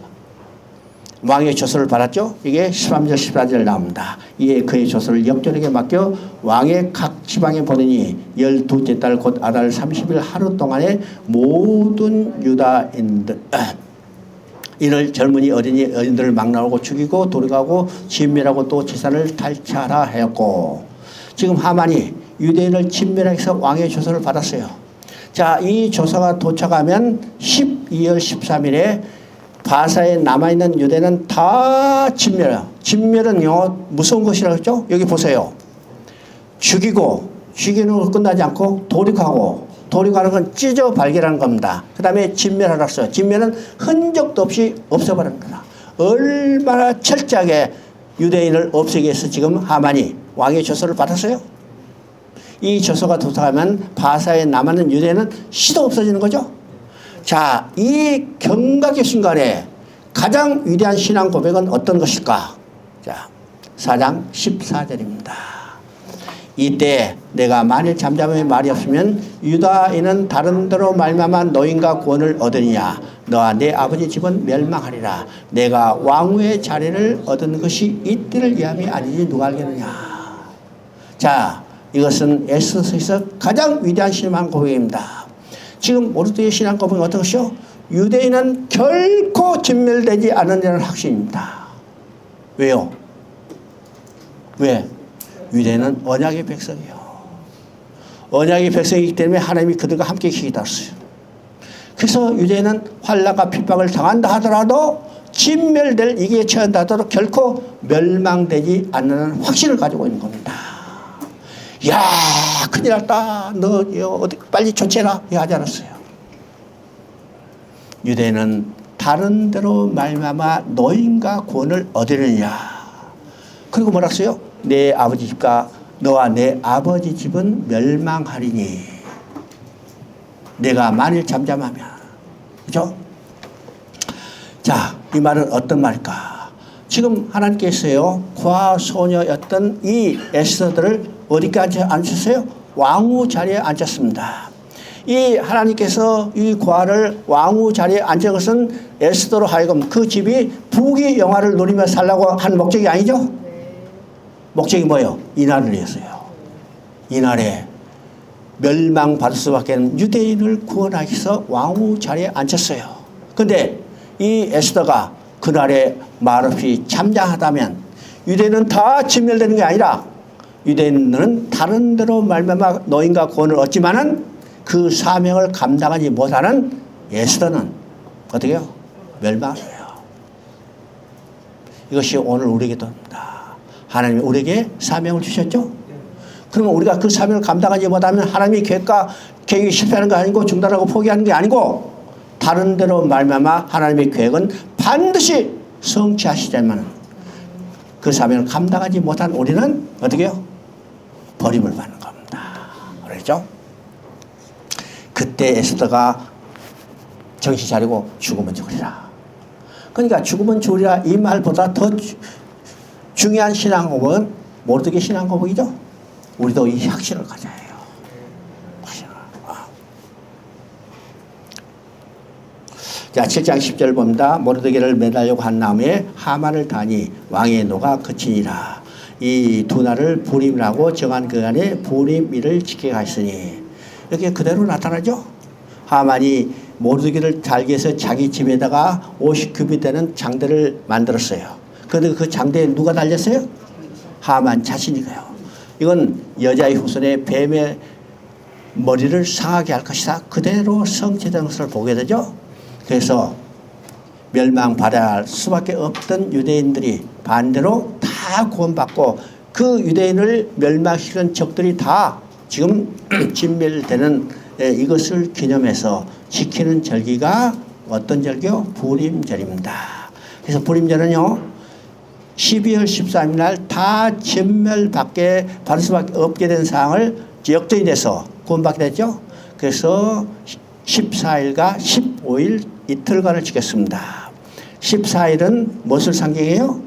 왕의 조서를 받았죠. 이게 13절 14절 나옵니다. 이에 그의 조서를 역전에게 맡겨 왕의 각 지방에 보내니 12째 달 곧 아달 30일 하루 동안에 모든 유다인들 이를 젊은이 어린이들을 막 나오고 죽이고 돌아가고 진멸하고 또 재산을 탈취하라 하였고. 지금 하만이 유대인을 진멸하기 위해서 왕의 조서를 받았어요. 자, 이 조서가 도착하면 12월 13일에 바사에 남아있는 유대는 다 진멸해요. 진멸은요 무서운 것이라고 했죠. 여기 보세요. 죽이는 거 끝나지 않고 돌이가는 건 찢어 발견하는 겁니다. 그 다음에 진멸하라 했어요. 진멸은 흔적도 없이 없애버리는 거다. 얼마나 철저하게 유대인을 없애기 위해서 지금 하만이 왕의 조서를 받았어요. 이 조서가 도착하면 바사에 남아있는 유대인은 시도 없어지는 거죠. 자, 이 경각의 순간에 가장 위대한 신앙 고백은 어떤 것일까? 자, 4장 14절입니다. 이때 내가 만일 잠잠의 말이 없으면 유다인은 다른 데로 말미암아 노임과 구원을 얻으리냐. 너와 내 아버지 집은 멸망하리라. 내가 왕후의 자리를 얻은 것이 이때를 위함이 아니지 누가 알겠느냐. 자, 이것은 에스더서에서 가장 위대한 신앙 고백입니다. 지금 모르드게의 신앙 고백은 어떤 것이요? 유대인은 결코 진멸되지 않는다는 확신입니다. 왜요? 왜? 유대인은 언약의 백성이요. 언약의 백성이기 때문에 하나님이 그들과 함께 계시다 했어요. 그래서 유대인은 환난과 핍박을 당한다 하더라도 진멸될 위기에 처한다 하더라도 결코 멸망되지 않는 확신을 가지고 있는 겁니다. 야, 큰일 났다. 너 어디 빨리 조치해라. 하지 않았어요. 유대인은 다른 데로 말미암아 노임과 구원을 얻으느냐. 그리고 뭐라 했어요? 내 아버지 집과 너와 내 아버지 집은 멸망하리니 내가 만일 잠잠하면. 그죠? 자, 이 말은 어떤 말일까? 지금 하나님께서요, 과소녀였던 이 에스더를 어디까지 앉혔어요? 왕후 자리에 앉혔습니다. 이 하나님께서 이 과를 왕후 자리에 앉힌 것은 에스더로 하여금 그 집이 부귀 영화를 누리며 살라고 한 목적이 아니죠? 목적이 뭐예요? 이날을 위해서요. 이날에 멸망받을 수밖에 없는 유대인을 구원하기 위해서 왕후 자리에 앉혔어요. 그런데 이 에스더가 그날에 말없이 잠잠하다면 유대인은 다 진멸되는 게 아니라 유대인은 다른 데로 말미암아 노임과 구원을 얻지만은 그 사명을 감당하지 못하는 에스더는 어떻게 해요? 멸망해요. 이것이 오늘 우리에게도 합니다. 하나님이 우리에게 사명을 주셨죠? 그러면 우리가 그 사명을 감당하지 못하면 하나님이 계획이 실패하는 거 아니고 중단하고 포기하는 게 아니고 다른 데로 말미암아 하나님의 계획은 반드시 성취하시자면 그 사명을 감당하지 못한 우리는 어떻게 해요? 버림을 받는 겁니다. 그렇죠? 그때 에스더가 정신 차리고 죽으면 죽으리라. 그러니까 죽으면 죽으리라 이 말보다 더 중요한 신앙 고백은 모르드게 신앙 고백이죠. 우리도 이 확신을 가져야 해요. 확신을. 자, 7장 10절 봅니다. 모르드게를 매달려고 한 나무에 하만을 다니 왕의 노가 그치니라. 이 두 날을 부림이라고 정한 그 안에 부림일을 지켜갔으니 이렇게 그대로 나타나죠. 하만이 모르드게를 달기 위해서 자기 집에다가 50규빗 되는 장대를 만들었어요. 그런데 그 장대에 누가 달렸어요? 하만 자신이가요. 이건 여자의 후손의 뱀의 머리를 상하게 할 것이다. 그대로 성취된 것을 보게 되죠. 그래서 멸망받아야 할 수밖에 없던 유대인들이 반대로 다 구원받고 그 유대인을 멸망시키는 적들이 다 지금 진멸되는 이것을 기념해서 지키는 절기가 어떤 절기요? 부림절입니다. 그래서 부림절은요 12월 13일 날 다 진멸받게 받을 수밖에 없게 된 상황을 역전이 돼서 구원받게 됐죠. 그래서 14일과 15일 이틀간을 지켰습니다. 14일은 무엇을 상징해요?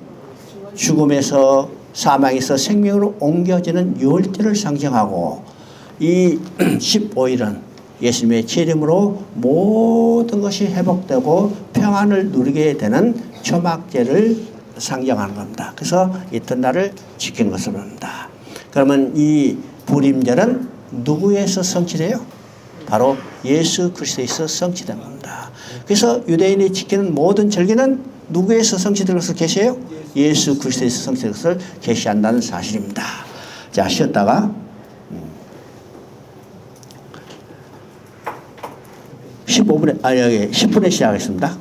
죽음에서 사망에서 생명으로 옮겨지는 유월절을 상징하고 이 15일은 예수님의 재림으로 모든 것이 회복되고 평안을 누리게 되는 초막제를 상징하는 겁니다. 그래서 이튿날을 지키는 것을 합니다. 그러면 이 부림절은 누구에서 성취돼요? 바로 예수 그리스도에서 성취된 겁니다. 그래서 유대인이 지키는 모든 절기는 누구에서 성취된 것을 계시해요? 예수 그리스도에서 성취된 것을 계시한다는 사실입니다. 자, 쉬었다가 10분에 시작하겠습니다.